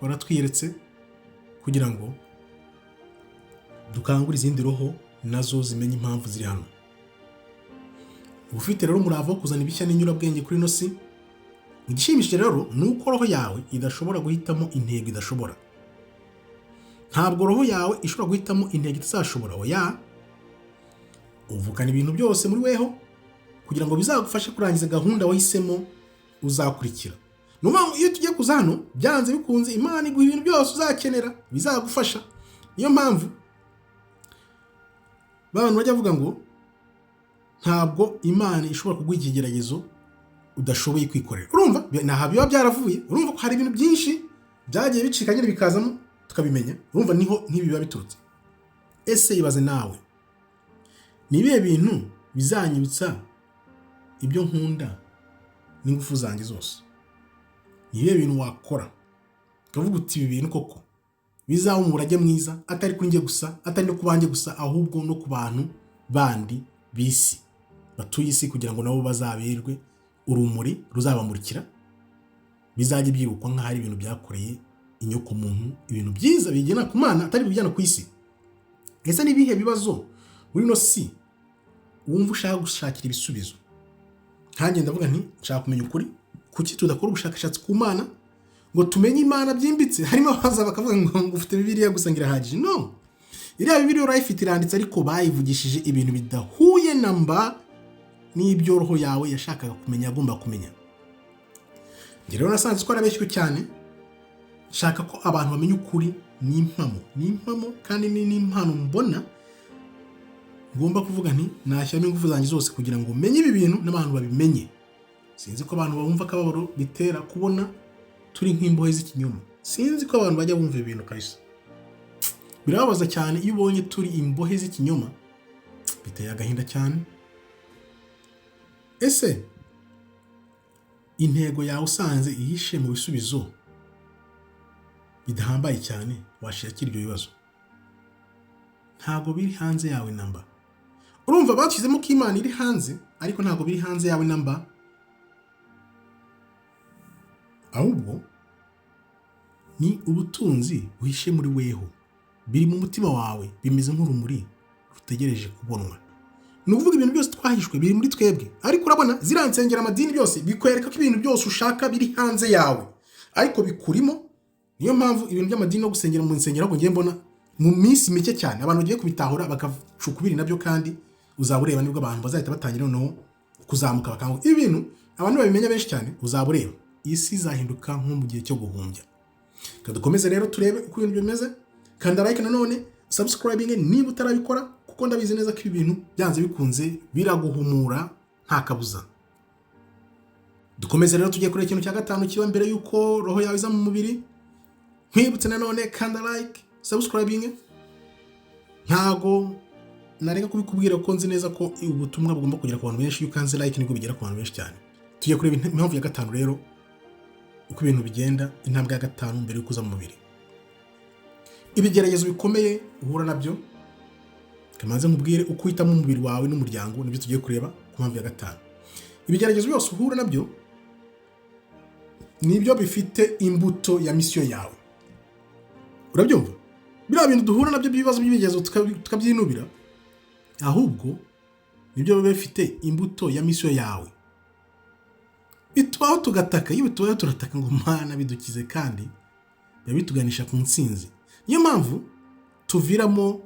waratwiyeretse kugira ngo dukangure izindi roho, nazo zimenye impamvu ziri hano. Ufite rero umurava wo kuzana ibishya n'inyurabwenge kuri ino si. Igishimishije rero ni uko roho yawe idashobora guhitamo intego idashobora. Ntabwo roho yawe ishobora guhitamo intego itazashobora. Oya, uvukana ibintu byose muri weho kugira ngo bizagufashe kurangiza gahunda wahisemo uzakurikira. Nuvuga iyo tugiye kuza hano, byanze bikunze Imana iguha ibintu byose uzakenera bizagufasha. Niyo mpamvu abantu bajya bavuga ngo ntabwo Imana ishobora kuguha ikigeragezo udashoboye kwikorera. Urumva, naha biba byaravuye. Urumva ko hari ibintu byinshi byagiye bicika nyine bikazamo tukabimenya. Urumva niho biba biturutse. Ese ibaze nawe, ni ibihe bintu bizanyibutsa ibyo nkunda n'ingufu zanjye zose? Ni ibihe bintu wakora ukavuga uti ibi bintu koko bizaba umurage mwiza, atari kuri njye gusa, atari no ku banjye gusa, ahubwo no ku bantu bandi bisi batuye isi, kugira ngo nabo bazaberwe urumuri ruzabamurikira, bizajye byibukwa nk'aho ari ibintu byakoreye inyoko muntu, ibintu byiza bigena ku Mana, atari bijyana ku isi. Ese ni ibihe bibazo muri no si wumva ushaka gushakira ibisubizo? Kandi ndavuga nti nshaka kumenya ukuri. Kuki tudakora ubushakashatsi ku Mana ngo tumenye Imana byimbitse? Harimo abaza bakavuga ngo ufite Bibiliya gusa ngira hagije. No, iriya Bibiliya urayifite iranditse, ariko bayivugishije ibintu bidahuye namba n'ibyo roho yawe yashakaga kumenya, agomba kumenya. Njye rero nasanze ko arabeshywe cyane. Shaka ko abantu bamenya ukuri. Ni impamo kandi ni impano mbona ngomba kuvuga nti nashyiramo ingufu zanjye zose kugira ngo menye ibi bintu n'abantu babimenye. sinzi ko abantu bumva akababaro bitera kubona turi nk'imbohe z'ikinyoma. Sinzi ko abantu bajya bumva ibintu kabisa. Birababaza cyane iyo ubonye turi imbohe z'ikinyoma, biteye agahinda cyane. Ese intego yawe usanze ihishe mu bisubizo bidahambaye cyane washakira ibyo bibazo? Ntago biri hanze yawe namba. Urumva bashyizemo ko Imana iri hanze, ariko ntago biri hanze yawe namba. Ahubwo ni ubutunzi buhishe muri weho, biri mu mutima wawe, bimeze nk'urumuri rutegereje kubonwa. Ni ukuvuga ibintu byose twahishwe biri muri twebwe, ariko urabona ziriya nsengero, amadini byose bikwereka ko ibintu byose ushaka biri hanze yawe, ariko bikurimo. Niyo mpamvu ibintu by'amadini no gusengera mu nsengero ahubwo ngiye mbona mu minsi mike cyane abantu bagiye kubitahura bakacukubiri nabyo, kandi uzaba ureba nibwo abantu bazahita batangira noneho kuzamuka bakanguka. Ibi bintu abantu babimenya benshi cyane, uzaba ureba isi izahinduka nko mu gihe cyo guhumbya. Kadukomeze rero turebe uko ibintu bimeze. Kanda like nanone, subscribing niba utarabikora, kuko ndabizi neza ko ibi bintu byanze bikunze biraguhumura nta kabuza. Dukomeze rero tugiye kuri ikintu cya gatanu kiba mbere yuko roho yawe iza mu mubiri. Nkwibutse nanone kanda like, subscribing. Ntago nareka kubikubwira ko nzi neza ko ubutumwa bugomba kugera ku bantu benshi. Iyo ukanze like nibwo bigera ku bantu benshi cyane. Tugiye kureba impamvu ya gatanu rero, uko ibintu bigenda, intambwe ya gatanu mbere yo kuza mu mubiri. Ibigeragezo bikomeye uhura nabyo, kamanze nkubwire uko uhitamo umubiri wawe n'umuryango, nibyo tugiye kureba ku mpamvu ya gatanu. Ibigeragezo byose uhura nabyo nibyo bifite imbuto ya misiyo yawe. Urabyumva? Biriya bintu duhura nabyo by'ibibazo by'ibigeragezo tukabyinubira, ahubwo nibyo biba bifite imbuto ya misiyo yawe. Bitubaho tugataka, iyo bitubaho turataka ngo Mana bidukize, kandi biba bituganisha ku ntsinzi. Niyo mpamvu tuviramo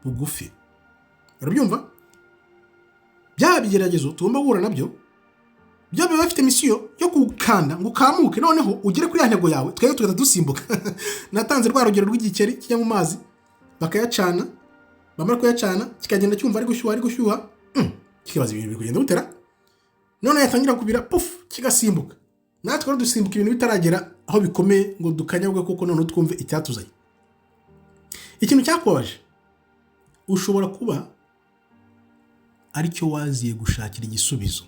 bugufi. Urabyumva? Bya bigeragezo tugomba guhura nabyo, byo biba bifite misiyo yo kukanda ngo ukamuke, noneho ugere kuri ya ntego yawe. Twebwe tugahita dusimbuka. Natanze rwa rugero rw'igikeri kijya mu mazi, bakayacana, bamara kuyacana kikagenda cyumva ari gushyuha, kibaza ibintu biri kugenda butera, none yatangira kubira, puf, kigasimbuka. Natwe rero dusimbuka ibintu bitaragera aho bikomeye ngo dukanyabwe, kuko none twumve icyatuzanye. Ikintu cyakubabaje ushobora kuba aricyo waziye gushakira igisubizo.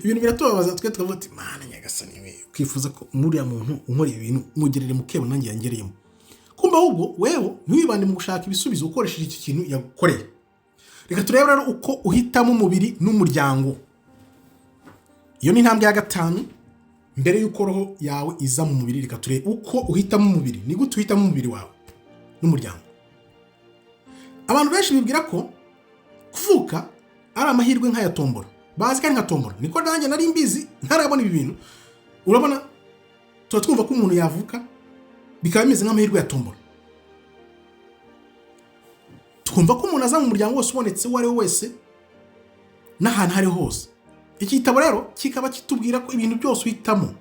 Ibintu biratubabaza, twe tukavuga ati Mana Nyagasani we, ukifuza ko muriya muntu unkora ibintu mugerere mukebo nanjye yangereyemo. Kumba ahubwo wewe ntiwibande mu gushaka ibisubizo ukoresheje iki kintu yagukoreye. Reka turebe rero uko uhitamo umubiri n'umuryango. Iyo ni intambwe ya gatanu mbere y'uko roho yawe iza mu mubiri. Reka turebe uko uhitamo umubiri. Ni gute uhitamo umubiri wawe n'umuryango. Abantu benshi bibwira ko kuvuka ari amahirwe nk'aya tombora. Bazi kandi nka tombora. Niko nanjye nari mbizi ntarabona ibi bintu. Urabona tuba twumva ko umuntu yavuka bikaba bimeze nk'amahirwe ya tombora. Twumva ko umuntu aza mu muryango wose ubonetse uwo ari we wese n'ahantu hari hose. Iki gitabo rero kikaba kitubwira ko ibintu byose uhitamo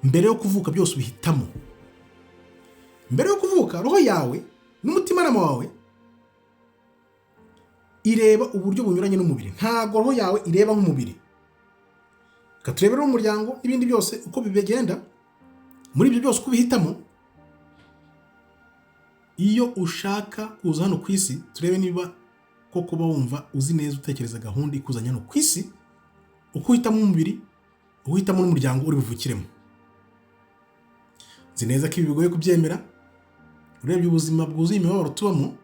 mbere yo kuvuka, byose ubihitamo. Mbere yo kuvuka roho yawe n'umutimanama wawe ireba uburyo bunyuranye n'umubiri. Ntago roho yawe ireba nk'umubiri. Katurebera umuryango n'ibindi byose uko bibegenda. Muri ibyo byose uko bihitamo, iyo ushaka kuza hano ku isi, turebe niba koko kuba wumva uzi neza utekereza gahunda ikuzanya hano ku isi, uko uhitamo umubiri, uhitamo n'umuryango uri buvukiremo. Nzi neza ko ibi bigoye kubyemera. Urebye ubuzima bwuzuye imibabaro tubamo,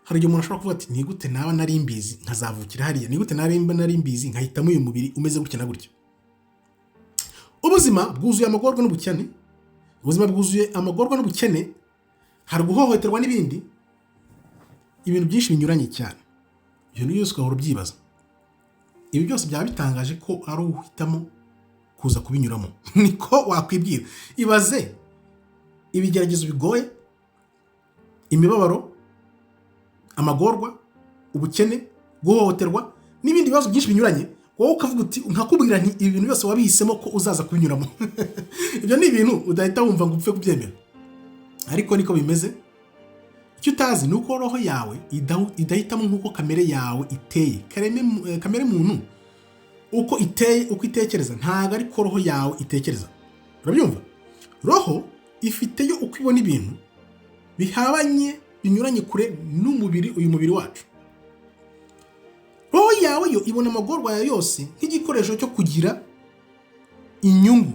hari igihe umuntu ashobora kuvuga ati ni gute naba nari mbizi nkazavukira hariya, ni gute nari mbizi nkahitamo uyu mubiri umeze gutya na gutya. Ubuzima bwuzuye amagorwa n'ubukene. Ubuzima bwuzuye amagorwa n'ubukene, hari guhohoterwa n'ibindi, ibintu byinshi binyuranye cyane. Ibintu byose ugahora ubyibaza. Ibi byose byaba bitangaje ko ari uhitamo kuza kubinyuramo. Niko wakwibwira. Ibaze ibigeragezo bigoye, imibabaro, amagorwa, ubukene, guhohoterwa n'ibindi bibazo byinshi binyuranye, wowe ukavuga uti nkakubwira nti ibi bintu byose wabihisemo ko uzaza kubinyuramo. Ibyo ni ibintu udahita wumva ngo upfe kubyemera, ariko niko bimeze. Icyo utazi ni uko roho yawe idahitamo nk'uko kamere yawe iteye. Kamere muntu uko iteye, uko itekereza, ntabwo ariko roho yawe itekereza. Urabyumva? Roho ifiteyo uko ibona ibintu bihabanye, binyuranye kure n'umubiri, uyu mubiri wacu. Roho yawe yo ibona amagorwa yawe yose nk'igikoresho cyo kugira inyungu.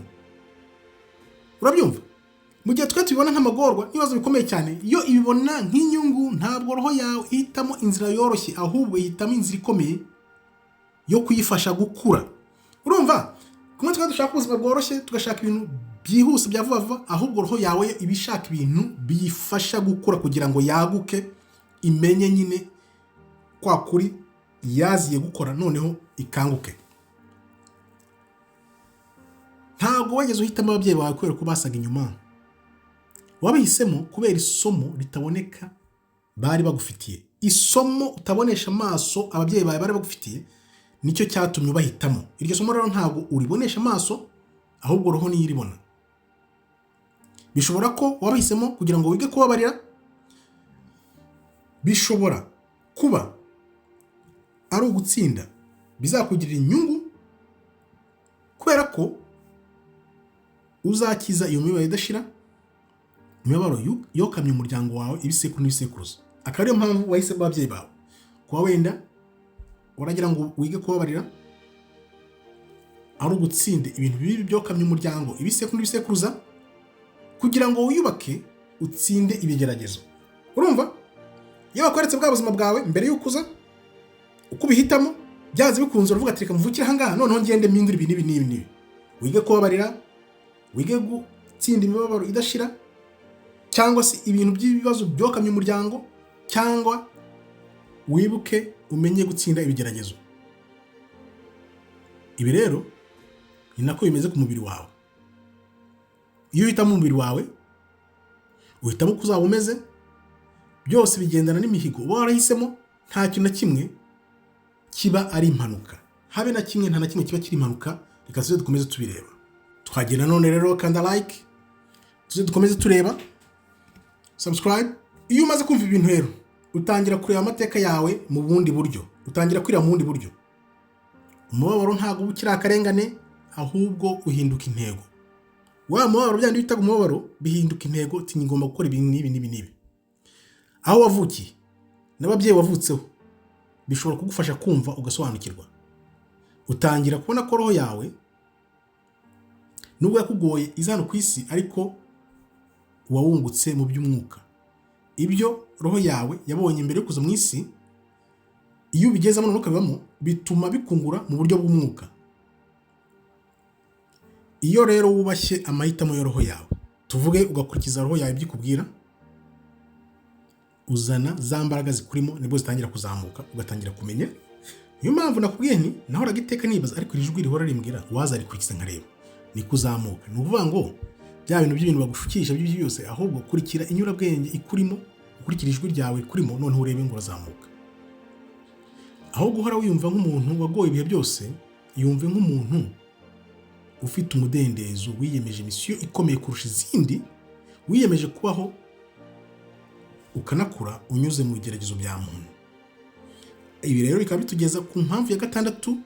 Urabyumva? Mu gihe twe tubibona nk'amagorwa n'ibibazo bikomeye cyane, yo ibibona nk'inyungu. Ntabwo roho yawe ihitamo inzira yoroshye, ahubwo ihitamo inzira ikomeye yo kuyifasha gukura. Urumva? Kumwe twa dushaka ubuzima bworoshye, tugashaka ibintu byihuse bya vuba vuba, ahubwo roho yawe ibishaka ibintu biyifasha gukura kugira ngo yaguke, imenye nyine kwa kuri yaziye gukora, noneho ikanguke. Ntabwo wageze uhitamo ababyeyi bawe kubera ko basaga inyuma. Wabihisemo kubera isomo ritaboneka bari bagufitiye. Isomo utabonesha amaso ababyeyi bawe bari bagufitiye nicyo cyatumye ubahitamo. Iryo somo rero ntabwo uribonesha amaso, ahubwo roho niyo iribona. Bishobora ko wabahisemo kugira ngo wige kubabarira, bishobora kuba ari ugutsinda bizakugirira inyungu, kubera ko uzakiza iyo mibabaro idashira, imibabaro yokamye umuryango wawe, ibisekuru n'ibisekuruza. Akaba ariyo mpamvu wahisemo ababyeyi bawe, kuba wenda uragira ngo wige kubabarira, ari ugutsinda ibintu bibi byokamye umuryango, ibisekuru n'ibisekuruza, kugira ngo wiyubake, utsinde ibigeragezo. Urumva? Iyo bakweretse bwa buzima bwawe mbere y'ukuza, uko ubihitamo, byaze bikunze uravuga ati reka mvukire aha ngaha, noneho ngende mpindura ibi n'ibi n'ibi n'ibi. Wige kubabarira, wige gutsinda imibabaro idashira, cyangwa se ibintu by'ibibazo byokamye umuryango, cyangwa wibuke umenye gutsinda ibigeragezo. Ibi rero ni nako bimeze ku mubiri wawe. Iyo uhitamo umubiri wawe, uhitamo uko uzaba umeze, byose bigendana n'imihigo uba warahisemo. Nta kintu na kimwe kiba ari impanuka, habe na kimwe, nta na kimwe kiba kiri impanuka. Reka tuze dukomeze tubireba. Twagenda none rero kanda like, tuze dukomeze tureba, subscribe. Iyo umaze kumva ibintu rero, utangira kureba amateka yawe mu bundi buryo, utangira kwireba mu bundi buryo. Umubabaro ntabwo uba ukiri akarengane, ahubwo uhinduka intego. Wa mubabaro byandi bitaga umubabaro bihinduka intego, uti ngomba gukora ibi n'ibi n'ibi n'ibi. Aho wavukiye n'ababyeyi wavutseho bishobora kugufasha kumva ugasobanukirwa. Utangira kubona ko roho yawe nubwo yakugoye izana ku isi, ariko wawungutse mu by'umwuka. Ibyo roho yawe yabonye mbere yo kuza mu isi, iyo ubigezemo noneho ukabibamo, bituma bikungura mu buryo bw'umwuka. Iyo rero wubashye amahitamo ya roho yawe, tuvuge ugakurikiza roho yawe byikubwira, uzana za mbaraga zikurimo, nibwo zitangira kuzamuka, ugatangira kumenya. Niyo mpamvu nakubwiye nti nahoraga iteka nibaza, ariko iri jwi rihora rimbwira wazarikurikiza nkareba, ni kuzamuka. Ni ukuvuga ngo bya bintu by'ibintu bagushukisha by'ibyo byose, ahubwo kurikira inyurabwenge ikurimo, ukurikira ijwi ryawe kurimo, noneho urebe ngo urazamuka. Aho guhora wiyumva nk'umuntu wagoye ibihe byose, yumve nk'umuntu ufite umudendezo, wiyemeje misiyo ikomeye kurusha izindi, wiyemeje kubaho ukanakura unyuze mu bigeragezo bya muntu. Ibi rero bikaba bitugeza ku mpamvu ya gatandatu,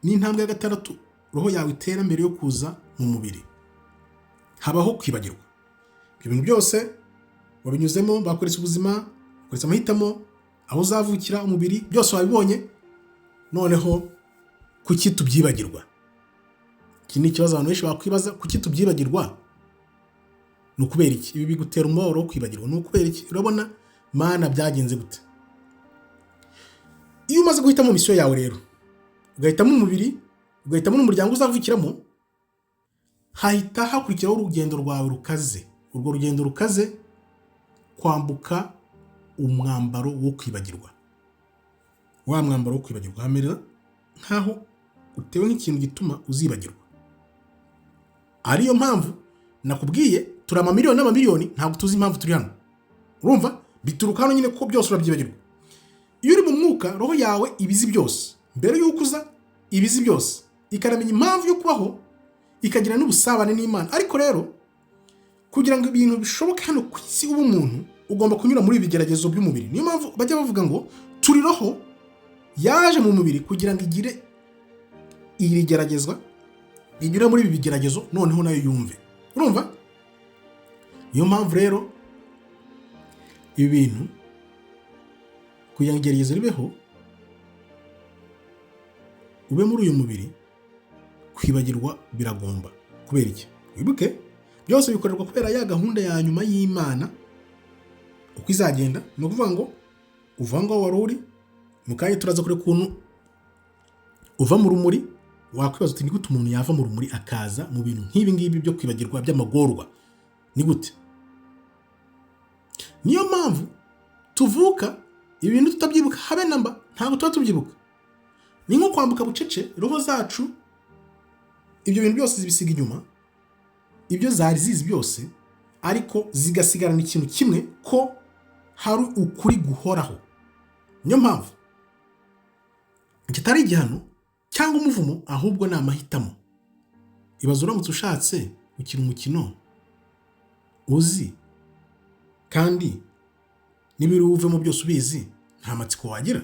n'intambwe ya gatandatu roho yawe itera mbere yo kuza mu mubiri. Habaho kwibagirwa. Ibyo bintu byose wabinyuzemo, bakoresha ubuzima, bakoresha amahitamo, aho uzavukira, umubiri, byose wabibonye. Noneho kuki tubyibagirwa? Iki ni ikibazo abantu benshi bakwibaza. Kuki tubyibagirwa? Ni ukubera iki? Ibi bigutera umubabaro wo kwibagirwa. Ni ukubera iki? Urabona mana byagenze gute? Iyo umaze guhitamo misiyo yawe rero, ugahitamo umubiri, ugahitamo n'umuryango uzavukiramo, hahita hakurikiraho urugendo rwawe rukaze. Urwo rugendo rukaze, kwambuka umwambaro wo kwibagirwa. Wa mwambaro wo kwibagirwa hamera nkaho utewe nk'ikintu gituma uzibagirwa. Ariyo mpamvu nakubwiye turi amamiliyoni n'amamiliyoni, ntabwo tuzi impamvu turi hano. Urumva? Bituruka hano nyine ko byose urabyibagirwa. Iyo uri mu mwuka, roho yawe ibizi byose. Mbere y'uko uza, ibizi byose. Ikaramenya impamvu yo kubaho, ikagira n'ubusabane n'Imana. Ariko rero, kugira ngo ibintu bishoboke hano ku isi uba umuntu, ugomba kunyura muri ibigeragezo by'umubiri. Niyo mpamvu bajya bavuga ngo turi roho, yaje mu mubiri kugira ngo igire iri geragezwa, inyure muri ibi bigeragezo, noneho nayo yumve. Urumva? Niyo mpamvu rero ibi bintu kugira ngo igerageze ribeho, ube muri uyu mubiri, kwibagirwa biragomba. Kubera iki? Wibuke byose bikorerwa kubera ya gahunda ya nyuma y'Imana uko izagenda. Ni ukuvuga ngo uva ngaho wari uri, mu kanya turaza kure ukuntu uva mu rumuri. Wakwibaza uti ni gute umuntu yava mu rumuri akaza mu bintu nk'ibi ngibi byo kwibagirwa by'amagorwa? Ni gute? Niyo mpamvu tuvuka ibintu tutabyibuka habe namba, ntabwo tuba tubyibuka. Ni nko kwambuka bucece, roho zacu ibyo bintu byose zibisiga inyuma, ibyo zari zizi byose, ariko zigasigarana ikintu kimwe, ko hari ukuri guhoraho. Niyo mpamvu kitari igihano cyangwa umuvumo, ahubwo ni amahitamo. Ibaze uramutse ushatse gukina umukino uzi kandi n'ibiri uvemo byose ubizi, nta matsiko wagira.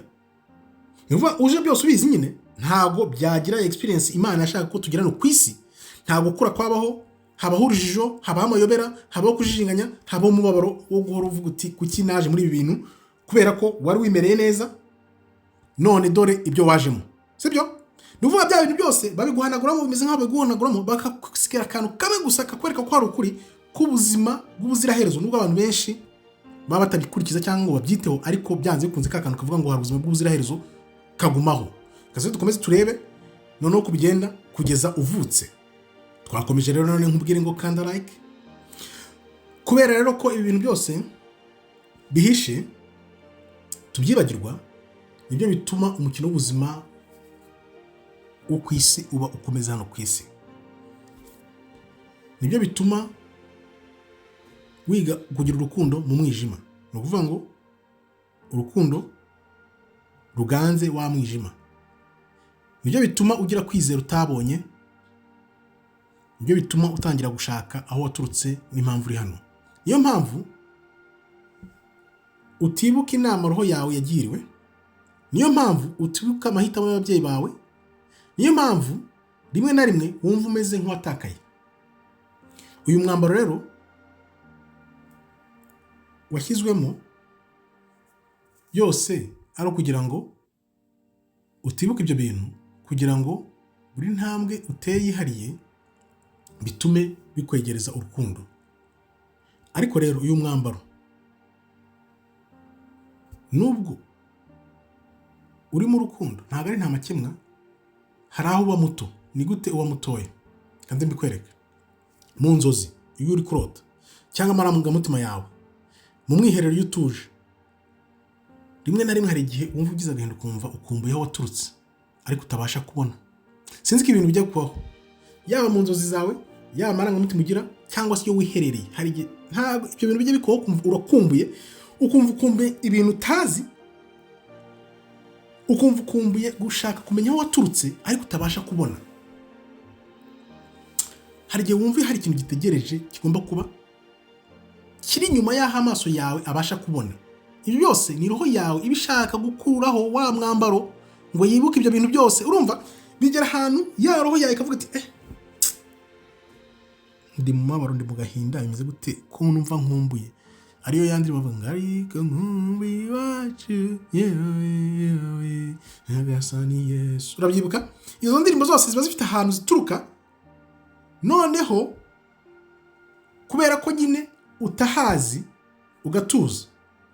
Nivuga uje byose ubizi nyine, ntago byagira experience Imana yashaka ko tugirana ku isi. Ntago kura kwabaho, habaho urujijo, habaho amayobera, habaho kujijinganya, habaho umubabaro wo guhora uvuga uti kuki naje muri ibi bintu, kubera ko wari wimereye neza, none dore ibyo wajemo. Sibyo? Nuvuga bya bintu byose babiguhanaguramo, bimeze nk'aho babiguhanaguramo, bakakusigara akantu kamwe gusa kakwereka ko hari ukuri k'ubuzima bw'ubuziraherezo. Nubwo abantu benshi baba batabikurikiza cyangwa ngo babyiteho, ariko byanze bikunze ka kantu kavuga ngo hari ubuzima bw'ubuziraherezo kagumaho. Kaze dukomeze turebe noneho kubigenda kugeza uvutse. Twakomeje rero none nkubwire ngo kanda like, kubera rero ko ibi bintu byose bihishe tubyibagirwa, nibyo bituma umukino w'ubuzima wo ku isi uba ukomeza hano ku isi. Nibyo bituma wiga kugira urukundo mu mwijima. Ni ukuvuga ngo urukundo ruganze wa mwijima. Nibyo bituma ugira kwizera utabonye. Nibyo bituma utangira gushaka aho waturutse n'impamvu uri hano. Niyo mpamvu utibuka inama roho yawe yagiriwe. Niyo mpamvu utibuka amahitamo y'ababyeyi bawe. Niyo mpamvu rimwe na rimwe wumva umeze nk'uwatakaye. Uyu mwambaro rero washyizwemo yose ari ukugira ngo utibuke ibyo bintu, kugira ngo buri ntambwe uteye yihariye bitume bikwegereza urukundo. Ariko rero uyu mwambaro nubwo uri mu rukundo, ntabwo ari nta makemwa, hari aho uba muto. Ni gute uba mutoya? Kandi mbikwereka. Mu nzozi iyo uri kurota, cyangwa amarangamutima yawe, mu mwiherero iyo utuje, rimwe na rimwe hari igihe wumva ugize agahinda ukumva ukumbuye aho waturutse, ariko utabasha kubona. Sinzi ko ibintu bijya kubaho, yaba mu nzozi zawe, yaba amarangamutima ugira, cyangwa se iyo wiherereye. Hari igihe ntabwo ibyo bintu bijya bikubaho, ukumva urakumbuye, ukumbuye ibintu utazi, ukumva ukumbuye gushaka kumenya aho waturutse, ariko utabasha kubona. Hari igihe wumva hari ikintu gitegereje kigomba kuba kiri inyuma y'aho amaso yawe abasha kubona. Ibi byose ni roho yawe ibishaka gukuraho wa mwambaro ngo yibuke ibyo bintu byose. Urumva bigera ahantu ya roho yawe ikavuga ati ndi mu mabaro, ndi mu gahinda, bimeze gute ko numva nkumbuye. Ariyo yandiri bavuga ngo ariko nkumbuye iwacu yewe nyagasani Yesu. Urabyibuka? Izo ndirimbo zose ziba zifite ahantu zituruka. Noneho kubera ko nyine utahazi ugatuza,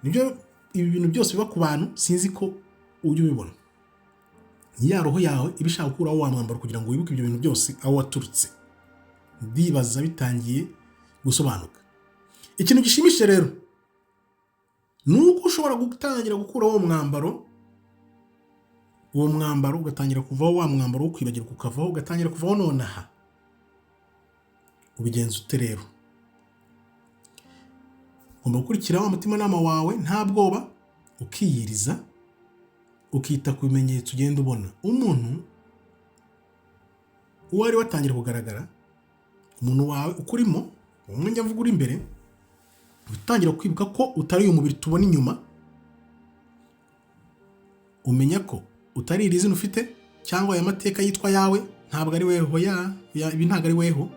nibyo ibi bintu byose biba ku bantu. Sinzi ko ujye ubibona. Ya roho yawe ibishaka gukuraho wa mwambaro kugira ngo wibuke ibyo bintu byose aho waturutse. Ndibaza bitangiye gusobanuka. Ikintu gishimishije rero nuko ushobora gutangira gukuraho uwo mwambaro ugatangira kuvaho, wa mwambaro wo kwibagirwa ukavaho, ugatangira kuvaho nonaha. Ubigenza ute rero? Ugomba gukurikira wa mutimanama wawe nta bwoba, ukiyiriza, ukita ku bimenyetso ugenda ubona. Umuntu uwari watangira kugaragara, umuntu wawe ukurimo, umwe njya mvuga uri imbere, utangira kwibuka ko utari uyu mubiri tubona inyuma. Umenya ko utari iri zina ufite cyangwa aya mateka yitwa yawe ntabwo ari weho ibi ntabwo ari weho.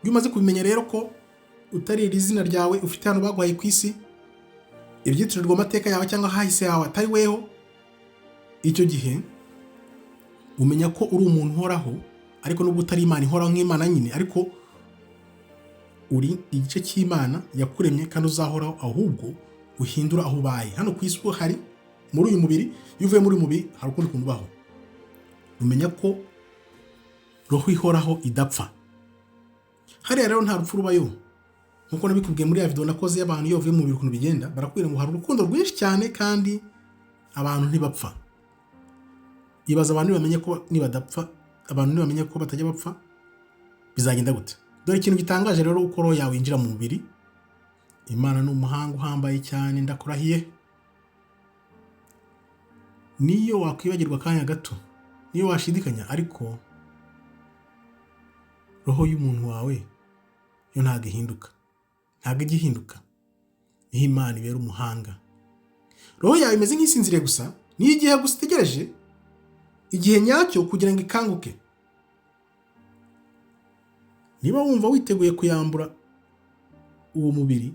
Iyo umaze kubimenya rero ko utari iri zina ryawe ufite hano baguhaye ku isi, ibyitirirwa amateka yawe cyangwa hahise yawe atari weho, icyo gihe umenya ko uri umuntu uhoraho, ariko nubwo utari Imana ihoraho nk'Imana nyine, ariko uri igice cy'Imana yakuremye kandi uzahoraho, ahubwo uhindura aho ubaye. Hano ku isi hari muri uyu mubiri, iyo uvuye muri uyu mubiri hari ukundi kuntu ubaho. Umenya ko roho ihoraho idapfa. Hariya rero nta rupfu rubayo, nkuko nabikubwiye muri ya video nakoze y'abantu iyo bavuye mu mubiri ukuntu bigenda, barakubwira ngo hari urukundo rwinshi cyane kandi abantu ntibapfa. Ibaza abantu bamenye ko nibadapfa, abantu ntibamenye ko batajya bapfa, bizagenda gute? Dore ikintu gitangaje rero uko roho yawe yinjira mu mubiri. Imana ni umuhanga uhambaye cyane, ndakurahiye. Niyo wakwibagirwa akanya gato, niyo washidikanya, ariko roho y'umuntu wawe yo ntabwo ihinduka, ntabwo ijya ihinduka. Niho Imana ibera umuhanga. Roho yawe imeze nk'isinziriye gusa, niyo igihe gusa itegereje igihe nyacyo kugira ngo ikanguke. Niba wumva witeguye kuyambura uwo mubiri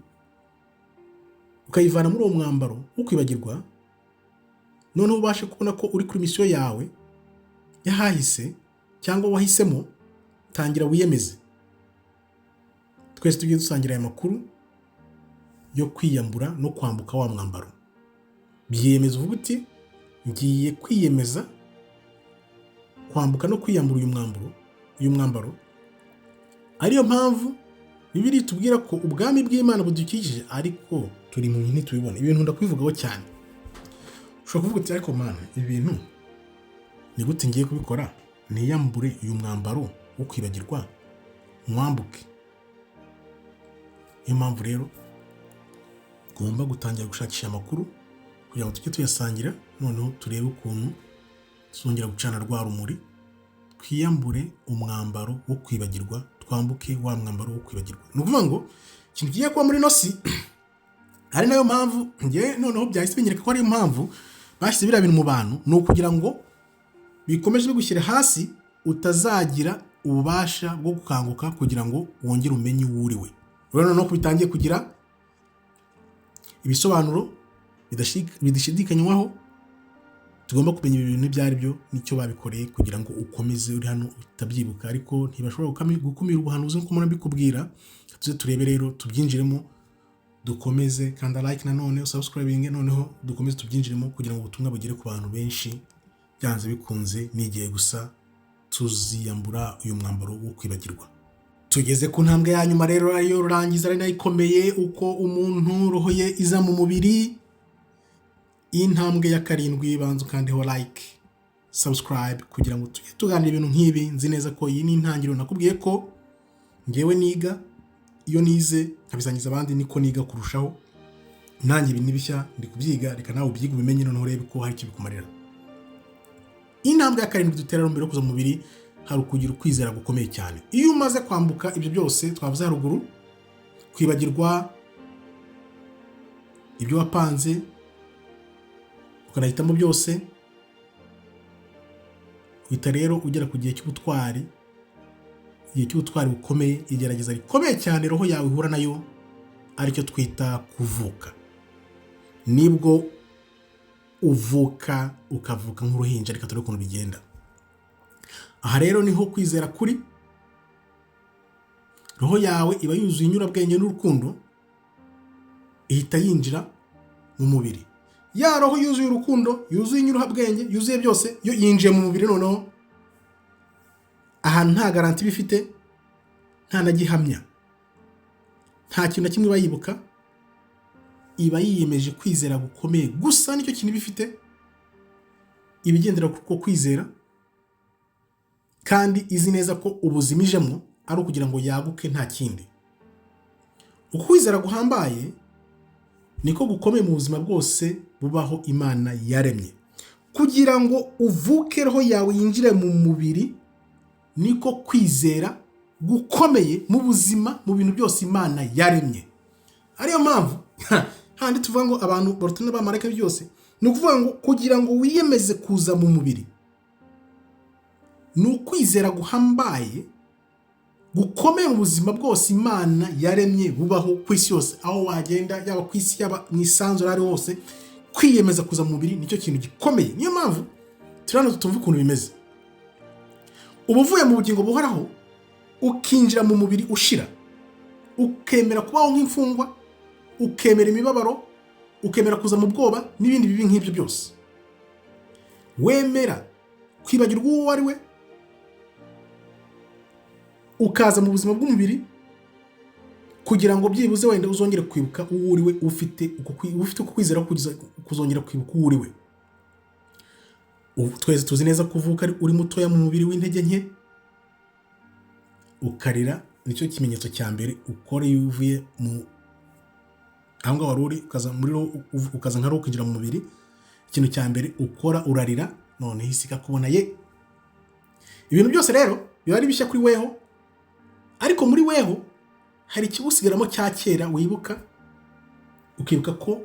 ukayivana muri uwo mwambaro wo kwibagirwa, noneho ubashe kubona ko uri kuri misiyo yawe yahahise cyangwa wahisemo, tangira wiyemeze. Twese tugiye dusangira aya makuru yo kwiyambura no kwambuka wa mwambaro. Byiyemeza uvuga uti ngiye kwiyemeza kwambuka no kwiyambura uyu mwambaro. Ariyo mpamvu Bibiliya itubwira ko ubwami bw'Imana budukikije, ariko turi mu bintu tubibona. Ibintu ndakwivugaho cyane. Ushobora kuvuga uti ariko Mana, ibi bintu ni gute ngiye kubikora? Niyambure uyu mwambaro wo kwibagirwa, mwambuke. Niyo mpamvu rero ugomba gutangira gushakisha amakuru kugira ngo tujye tuyasangira, noneho turebe ukuntu tuzongera gucana rwa rumuri, twiyambure umwambaro wo kwibagirwa, twambuke wa mwambaro wo kwibagirwa. Ni ukuvuga ngo ikintu kigiye kuba muri nosi, ari nayo mpamvu ngewe noneho byahise binyereka ko ariyo mpamvu bashyize biriya bintu mu bantu, ni ukugira ngo bikomeje bigushyire hasi, utazagira ububasha bwo gukanguka kugira ngo wongere umenye uwo uri we. Rero noneho bitangiye kugira ibisobanuro bidashidikanywaho, tugomba kumenya ibi bintu ibyo ari byo nicyo babikoreye kugira ngo ukomeze uri hano utabyibuka, ariko ntibashobora gukumira ubuhanuzi nk'uko muna bikubwira. Tuze turebe rero, tubyinjiremo, dukomeze. Kanda like nanone, subscribing, noneho dukomeze tubyinjiremo kugira ngo ubutumwa bugere ku bantu benshi. Byanze bikunze n'igihe gusa tuziyambura uyu mwambaro wo kwibagirwa. Tugeze ku ntambwe ya nyuma rero, ariyo rurangiza, ari nayo ikomeye, uko umuntu roho ye iza mu mubiri. Iyi ntambwe ya 7, banza ukandeho like, subscribe kugira ngo tujye tuganira ibintu nk'ibi. Nzi neza ko iyi ni intangiriro. Nakubwiye ko ngewe niga, iyo nize nkabizangiza abandi niko niga kurushaho. Nanjye ibintu bishya ndi kubyiga, reka nawe ubyiga ubimenye, noneho urebe ko hari icyo bikumarira. Intambwe ya 7 dutera mbere yo kuza mu mubiri, hari ukugira ukwizera gukomeye cyane. Iyo umaze kwambuka ibyo byose twavuze haruguru, kwibagirwa ibyo wapanze ukanahitamo byose, uhita rero ugera ku gihe cy'ubutwari. Igihe cy'ubutwari bukomeye, igerageza rikomeye cyane roho yawe ihura nayo, aricyo twita kuvuka. Nibwo uvuka, ukavuka nk'uruhinja. Reka turebe ukuntu bigenda. Aha rero niho kwizera kuri. Roho yawe iba yuzuye inyurabwenge n'urukundo, ihita yinjira mu mubiri. Ya roho yuzuye urukundo, yuzuye inyurabwenge, yuzuye byose, yo yinjiye mu mubiri. Noneho ahantu nta garanti bifite, nta na gihamya, nta kintu na kimwe bayibuka, iba yiyemeje kwizera gukomeye gusa. Nicyo kintu bifite, ibigendera kuko kwizera, kandi izi neza ko ubuzima ijemo ari ukugira ngo yaguke, nta kindi. Ukwizera guhambaye niko gukomeye mu buzima bwose bubaho Imana yaremye. Kugira ngo uvuke roho yawe yinjire mu mubiri, niko kwizera gukomeye mu buzima, mu bintu byose Imana yaremye. Ariyo mpamvu handi tuvuga ngo abantu barutana n'abamarayika byose, ni ukuvuga ngo kugira ngo wiyemeze kuza mu mubiri ni ukwizera guhambaye gukomeye mu buzima bwose Imana yaremye bubaho ku isi yose, aho wagenda yaba ku isi yaba mu isanzure ari hose, kwiyemeza kuza mu mubiri nicyo kintu gikomeye. Niyo mpamvu turano tutumva ukuntu bimeze. Uba uvuye mu bugingo buhoraho ukinjira mu mubiri ushira, ukemera kubaho nk'imfungwa, ukemera imibabaro, ukemera kuza mu bwoba n'ibindi bibi nk'ibyo byose. Wemera kwibagirwa uwo ari we, ukaza mu buzima bw'umubiri kugira ngo byibuze wenda uzongere kwibuka uwo uri we, ufite uko kwizera kuzongera kwibuka uwo uri we. Twese tuzi neza kuvuka uri mutoya mu mubiri w'intege nke, ukarira, nicyo kimenyetso cya mbere ukora iyo uvuye mu aho wari uri ukaza nka ukinjira mu mubiri. Ikintu cya mbere ukora urarira, none isi ikakubona ye. Ibintu byose rero biba ari bishya kuri weho, ariko muri weho hari ikibusigaramo cya kera wibuka, ukibuka ko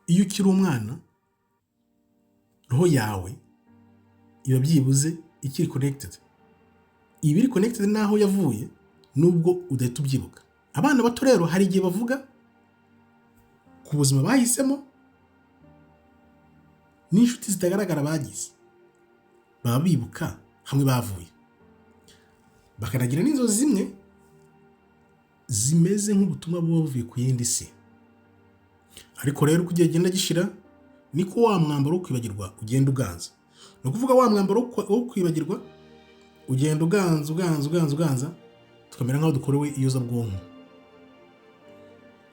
iyo ukiri umwana roho yawe iba byibuze ikiri connected, iba iri connected n'aho yavuye nubwo udahita ubyibuka. Abana bato rero hari igihe bavuga ku buzima bahisemo n'inshuti zitagaragara bagize, baba bibuka hamwe bavuye, bakanagira n'inzozi zimwe zimeze nk'ubutumwa buba buvuye ku yindi si. Ariko rero uko igihe genda gishira niko wa mwambaro wo kwibagirwa ugenda uganza. Ni ukuvuga wa mwambaro wo kwibagirwa ugenda uganza, tukamera nk'aho dukorewe iyozabwonko.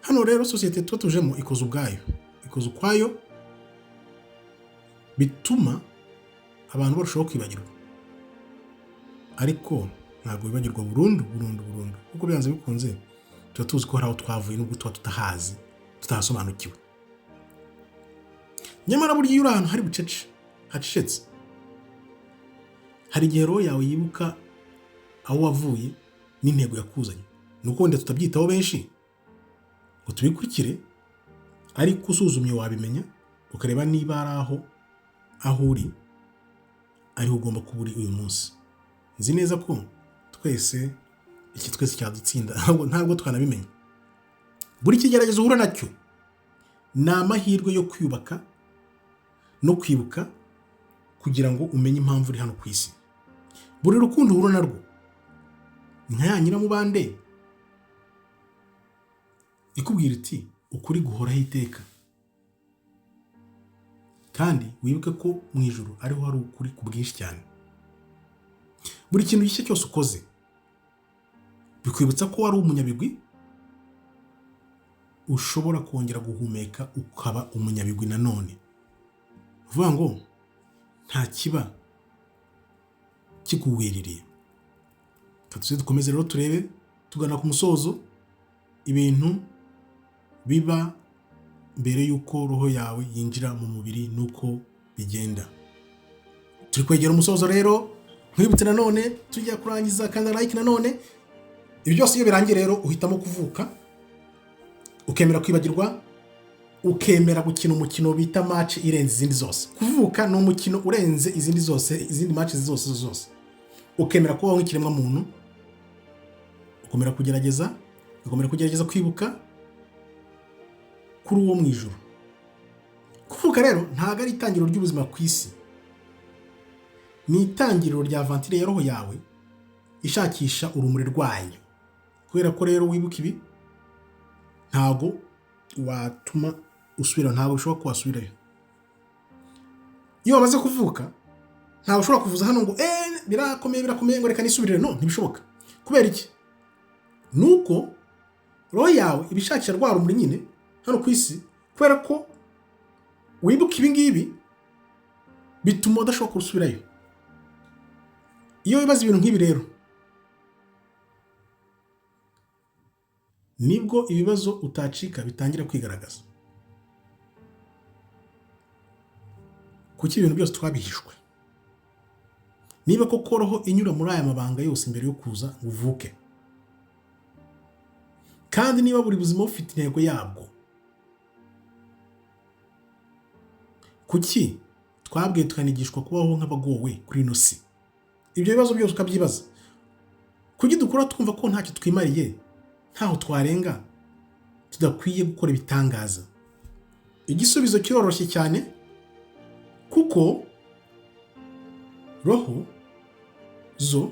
Hano rero sosiyete tuba tujemo ikoze ukwayo, bituma abantu barushaho kwibagirwa, ariko ntabwo bibagirwa burundu, kuko byanze bikunze tuba tuzi ko hari aho twavuye nubwo tuba tutahazi, tutahasobanukiwe. Nyamara burya iyo uri ahantu hari bucece hacecetse, hari igihe roho yawe yibuka aho wavuye n'intego yakuzanye. Ni uko wenda tutabyitaho benshi ngo tubikurikire, ariko usuzumye wabimenya ukareba niba ari aho uri ariho ugomba kuba uri uyu munsi. Nzi neza ko twese cyadutsinda, ntabwo twanabimenya. Buri kigeragezo uhura nacyo ni amahirwe yo kwiyubaka no kwibuka kugira ngo umenye impamvu uri hano ku isi. Buri rukundo uhura narwo nka ya nyiramubande ikubwira iti ukuri guhoraho iteka, kandi wibuke ko mu ijuru ariho hari ukuri ku bwinshi cyane. Buri kintu gishya cyose ukoze bikwibutsa ko wari umunyabigwi, ushobora kongera guhumeka ukaba umunyabigwi nanone. Uvuga ngo nta kiba kikuwerereye. Katuze dukomeze rero turebe tugana ku musozo ibintu biba mbere yuko roho yawe yinjira mu mubiri nuko bigenda. Turi kwegera umusozo rero, nkwibutse nanone tujya kurangiza kandi like nanone. Ibi byose iyo birangiye rero uhitamo kuvuka, ukemera kwibagirwa, ukemera gukina umukino bita match irenze izindi zose. Kuvuka ni umukino urenze izindi match zose. Ukemera kubaho nk'ikiremwa muntu, ukomera kugerageza kwibuka kuri uwo mu ijuru. Kuvuka rero ntago ari itangiriro ry'ubuzima ku isi, ni itangiriro rya ventile ya roho yawe ishakisha urumuri rwayo. Kubera ko rero wibuka ibi, ntago watuma usubira, ntago ushobora kuhasubirayo. Iyo wamaze kuvuka ntago ushobora kuvuza hano ngo birakomeye ngo reka nisubirire. No, ntibishoboka. Kubera iki? Nuko roho yawe ibishakira rwa rumuri nyine hano ku isi. Kubera ko wibuka ibi ngibi bituma udashobora gusubirayo. Iyo wibaza ibintu nk'ibi rero, nibwo ibibazo utacika bitangira kwigaragaza. Kuki ibintu byose twabihishwe? Niba koko roho inyura muri aya mabanga yose mbere yo kuza ngo uvuke, kandi niba buri buzima bufite intego yabwo, kuki twabwiye tukanigishwa kubaho nk'abagowe kuri ino si? Ibyo bibazo byose ukabyibaza. Kuki dukora twumva ko ntacyo twimariye, ntaho twarenga, tudakwiye gukora ibitangaza? Igisubizo kiroroshye cyane, kuko roho zo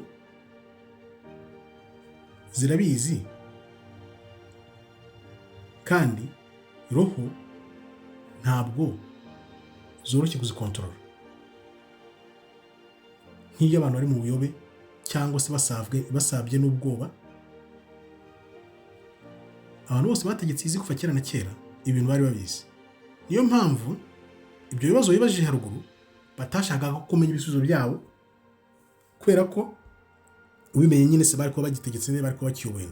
zirabizi, kandi roho ntabwo zoroshye kuzikontorora nk'iyo abantu bari mu buyobe cyangwa se basabye n'ubwoba. Abantu bose bategetse izi kuva kera na kera ibintu bari babizi. Niyo mpamvu ibyo bibazo bibajije haruguru batashakaga kumenya ibisubizo byabo, kubera ko ubimenye nyine se bari kuba bagitegetse ne bari kuba bakiyoboye.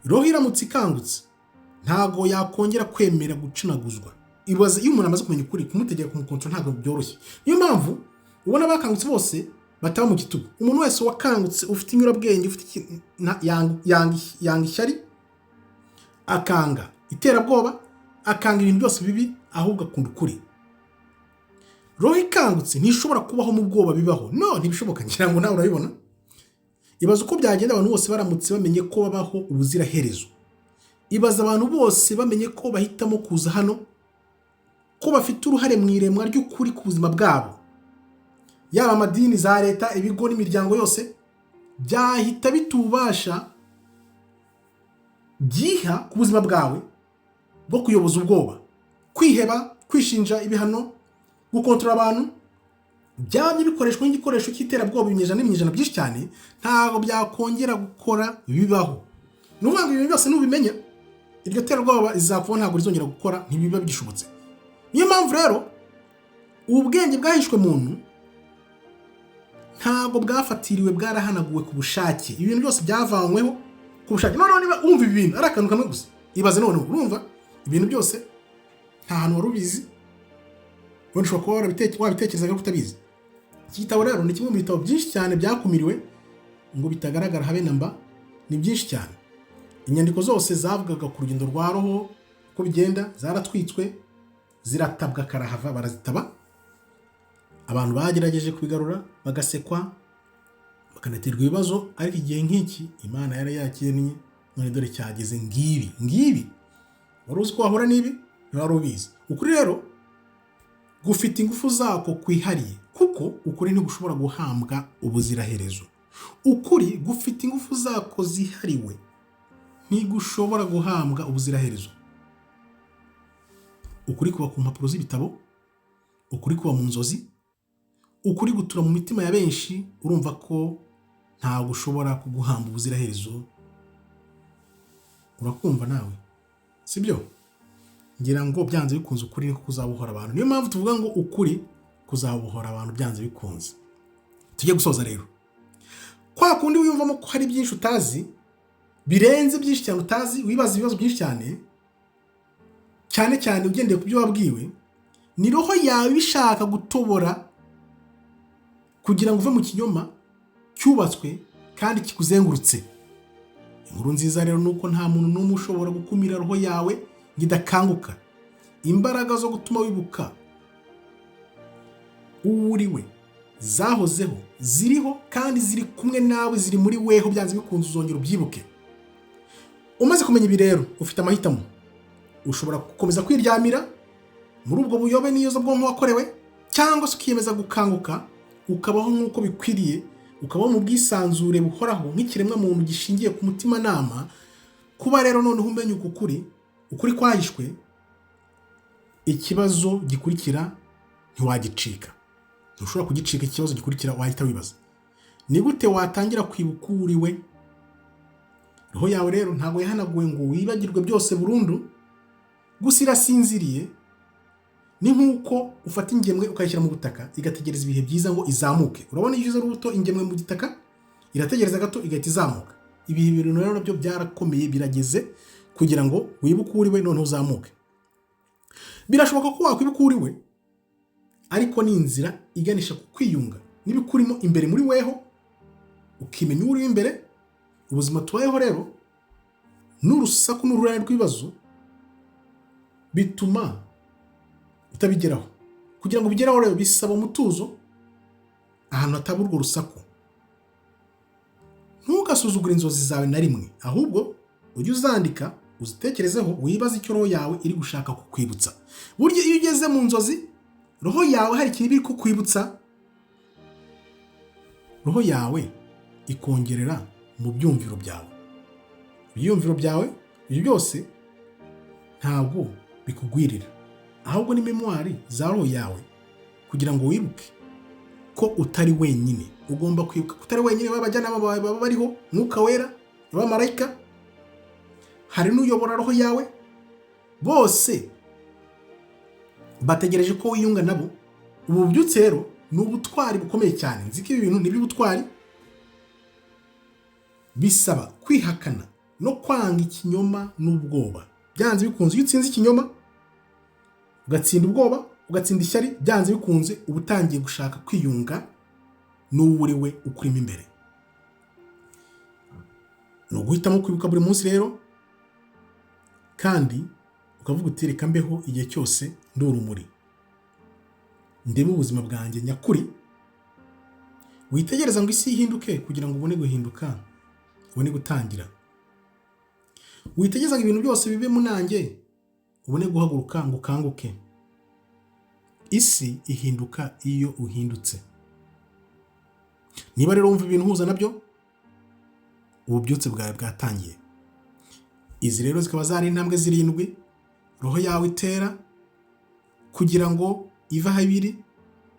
Roho iramutse ikangutse ntago yakongera kwemera gucunaguzwa. Ibaze iyo umuntu amaze kumenya ukuri, kumutegeka kumukontorora ntago byoroshye. Niyo mpamvu ubona bakangutse bose bataba mu gitugu. Umuntu wese wakangutse ufite inyurabwenge, ufite yanga ishyari, akanga iterabwoba, akanga ibintu byose bibi, ahubwo akunda ukuri. Roho ikangutse ntishobora kubaho mu bwoba bibaho. No, ntibishoboka. Ngira ngo nawe urabibona. Ibaza uko byagenda abantu bose baramutse bamenye ko babaho ubuziraherezo. Ibaza abantu bose bamenye ko bahitamo kuza hano, ko bafite uruhare mu iremwa ry'ukuri ku buzima bwabo. Yaba amadini, za leta, ibigo n'imiryango yose byahita bitubasha byiha ku buzima bwawe bwo kuyoboza ubwoba, kwiheba, kwishinja ibihano, gukontorora abantu. Byabye bikoreshwa nk'igikoresho cy'iterabwoba ibinyejana byinshi cyane, ntabwo byakongera gukora bibaho. Nuvuga ngo ibintu byose nubimenya, iryo terabwoba izapfa, ntabwo rizongera gukora, ntibiba bigishobotse. Niyo mpamvu rero ubwenge bwahishwe muntu ntabwo bwafatiriwe, bwarahanaguwe ku bushake. Ibintu byose byavanyweho ku bushake. Noneho niba wumva ibi bintu ari akantu kamwe gusa, ibaze noneho urumva ibintu byose nta hantu wari ubizi, wenda ushobora kuba wabitekerezaga ko utabizi. Iki gitabo rero ni kimwe mu bitabo byinshi cyane byakumiriwe ngo bitagaragara habe namba. Ni byinshi cyane. Inyandiko zose zavugaga ku rugendo rwa roho uko bigenda zaratwitswe, ziratabwa karahava, barazitaba. Abantu bagerageje kubigarura bagasekwa, bakanaterwa ibibazo, ariko igihe nk'iki Imana yari yakiranye, none dore cyageze ngibi. Wari uzi ko wahura n'ibi? Wari ubizi. Ukuri rero gufite ingufu zako kwihariye, kuko ukuri ntigushobora guhambwa ubuziraherezo. Ukuri gufite ingufu zako zihariwe, ntigushobora guhambwa ubuziraherezo. Ukuri kuba ku mpapuro z'ibitabo, ukuri kuba mu nzozi, ukuri gutura mu mitima ya benshi. Urumva ko ntabwo ushobora kuguhamba ubuziraherezo. Urakumva nawe, sibyo? Ngira ngo byanze bikunze ukuri niko kuzabuhora abantu. Niyo mpamvu tuvuga ngo ukuri kuzabuhora abantu byanze bikunze. Tujye gusoza rero. Kwa kundi wiyumvamo ko hari byinshi utazi, birenze byinshi cyane utazi, wibaza ibibazo byinshi cyane ugendeye ku byo wabwiwe, ni roho yawe bishaka gutobora kugira ngo uve mu kinyoma cyubatswe kandi kikuzengurutse. Inkuru nziza rero nuko nta muntu n'umwe ushobora gukumira roho yawe gidakanguka. Imbaraga zo gutuma wibuka uriwe zahozeho, ziriho kandi ziri kumwe nawe, ziri muri weho, byanze bikunze uzongera ubyibuke. Umaze kumenya ibi rero ufite amahitamo. Ushobora gukomeza kwiryamira muri ubwo buyobe n'iyozo bwonko wakorewe, cyangwa se ukiyemeza gukanguka ukabaho nk'uko bikwiriye, ukabaho mu bwisanzure buhoraho nk'ikiremwa muntu gishingiye ku mutima nama. Kuba rero noneho umenye ukuri kwahishwe, ikibazo gikurikira ntiwagicika. Ntushobora kugicika. Ikibazo gikurikira wahita wibaza, ni gute watangira kwibuka uriwe? Roho yawe rero ntabwo yahanaguwe ngo wibagirwe byose burundu, gusa irasinziriye. Ni nk'uko ufata ingemwe ukayishyira mu butaka igategereza ibihe byiza ngo izamuke. Urabona iyo ushyize urubuto ingemwe mu gitaka, irategereza gato igahita izamuka. Ibihe bintu rero nabyo byarakomeye, birageze kugira ngo wibuke uriwe noneho uzamuke. Birashoboka ko wakwibuka uriwe, ariko ni inzira iganisha ku kwiyunga n'ibikurimo imbere muri weho, ukimenya uri imbere. Ubuzima tubayeho rero n'urusaku n'ururane rw'ibibazo bituma utabigeraho. Kugira ngo bigeraho rero bisaba umutuzo, ahantu hataba urwo rusaku. Ntugasuzugure inzozi zawe na rimwe, ahubwo ujye uzandika, uzitekerezeho, wibaze icyo roho yawe iri gushaka kukwibutsa. Burya iyo ugeze mu nzozi, roho yawe hari ikintu iri kukwibutsa, roho yawe ikongerera mu byumviro byawe. Ibyumviro byawe ibyo byose ntabwo bikugwirira, ahubwo ni memwari za roho yawe, kugira ngo wibuke ko utari wenyine. Ugomba kwibuka ko utari wenyine, abajyanama bawe baba bariho, Mwuka Wera, abamarayika, hari n'uyobora roho yawe, bose bategereje ko wiyunga nabo. Ubu bubyutse rero ni ubutwari bukomeye cyane. Nzi ko ibi bintu ni iby'ubutwari, bisaba kwihakana no kwanga ikinyoma n'ubwoba. Byanze bikunze, iyo utsinze ikinyoma ugatsinda ubwoba, ugatsinda ishyari, byanze bikunze uba utangiye gushaka kwiyunga n'uwo uri we ukurimo imbere. Ni uguhitamo kwibuka buri munsi rero, kandi ukavuga uti reka mbeho igihe cyose ndi urumuri, ndebe ubuzima bwanjye nyakuri. Witegereza ngo isi ihinduke kugira ngo ubone guhinduka, ubone gutangira. Witegereza ngo ibintu byose bibe munange, ubone guhaguruka ngo ukanguke. Isi ihinduka iyo uhindutse. Niba rero wumva ibintu uhuza nabyo, ububyutse bwawe bwatangiye. Izi rero zikaba zari intambwe 7 roho yawe itera kugira ngo iva aho ibiri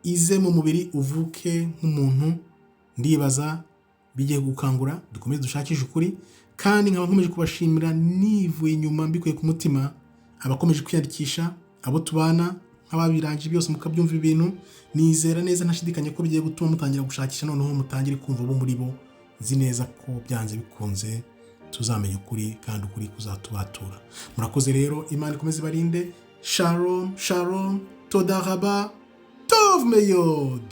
ize mu mubiri, uvuke nk'umuntu. Ndibaza bigiye gukangura, dukomeze dushakishe ukuri, kandi nkaba nkomeje kubashimira nivuye inyuma mbikuye ku mutima abakomeje kwiyandikisha, abo tubana, nk'ababirangije byose mukabyumva ibintu. Nizera neza ntashidikanya ko bigiye gutuma mutangira gushakisha, noneho mutangire kumva bo muri bo. Nzi neza ko byanze bikunze tuzamenya ukuri, kandi ukuri kuzatubatura. Murakoze rero, Imana ikomeze barinde. Shalom, shalom, toda raba, tov meyod.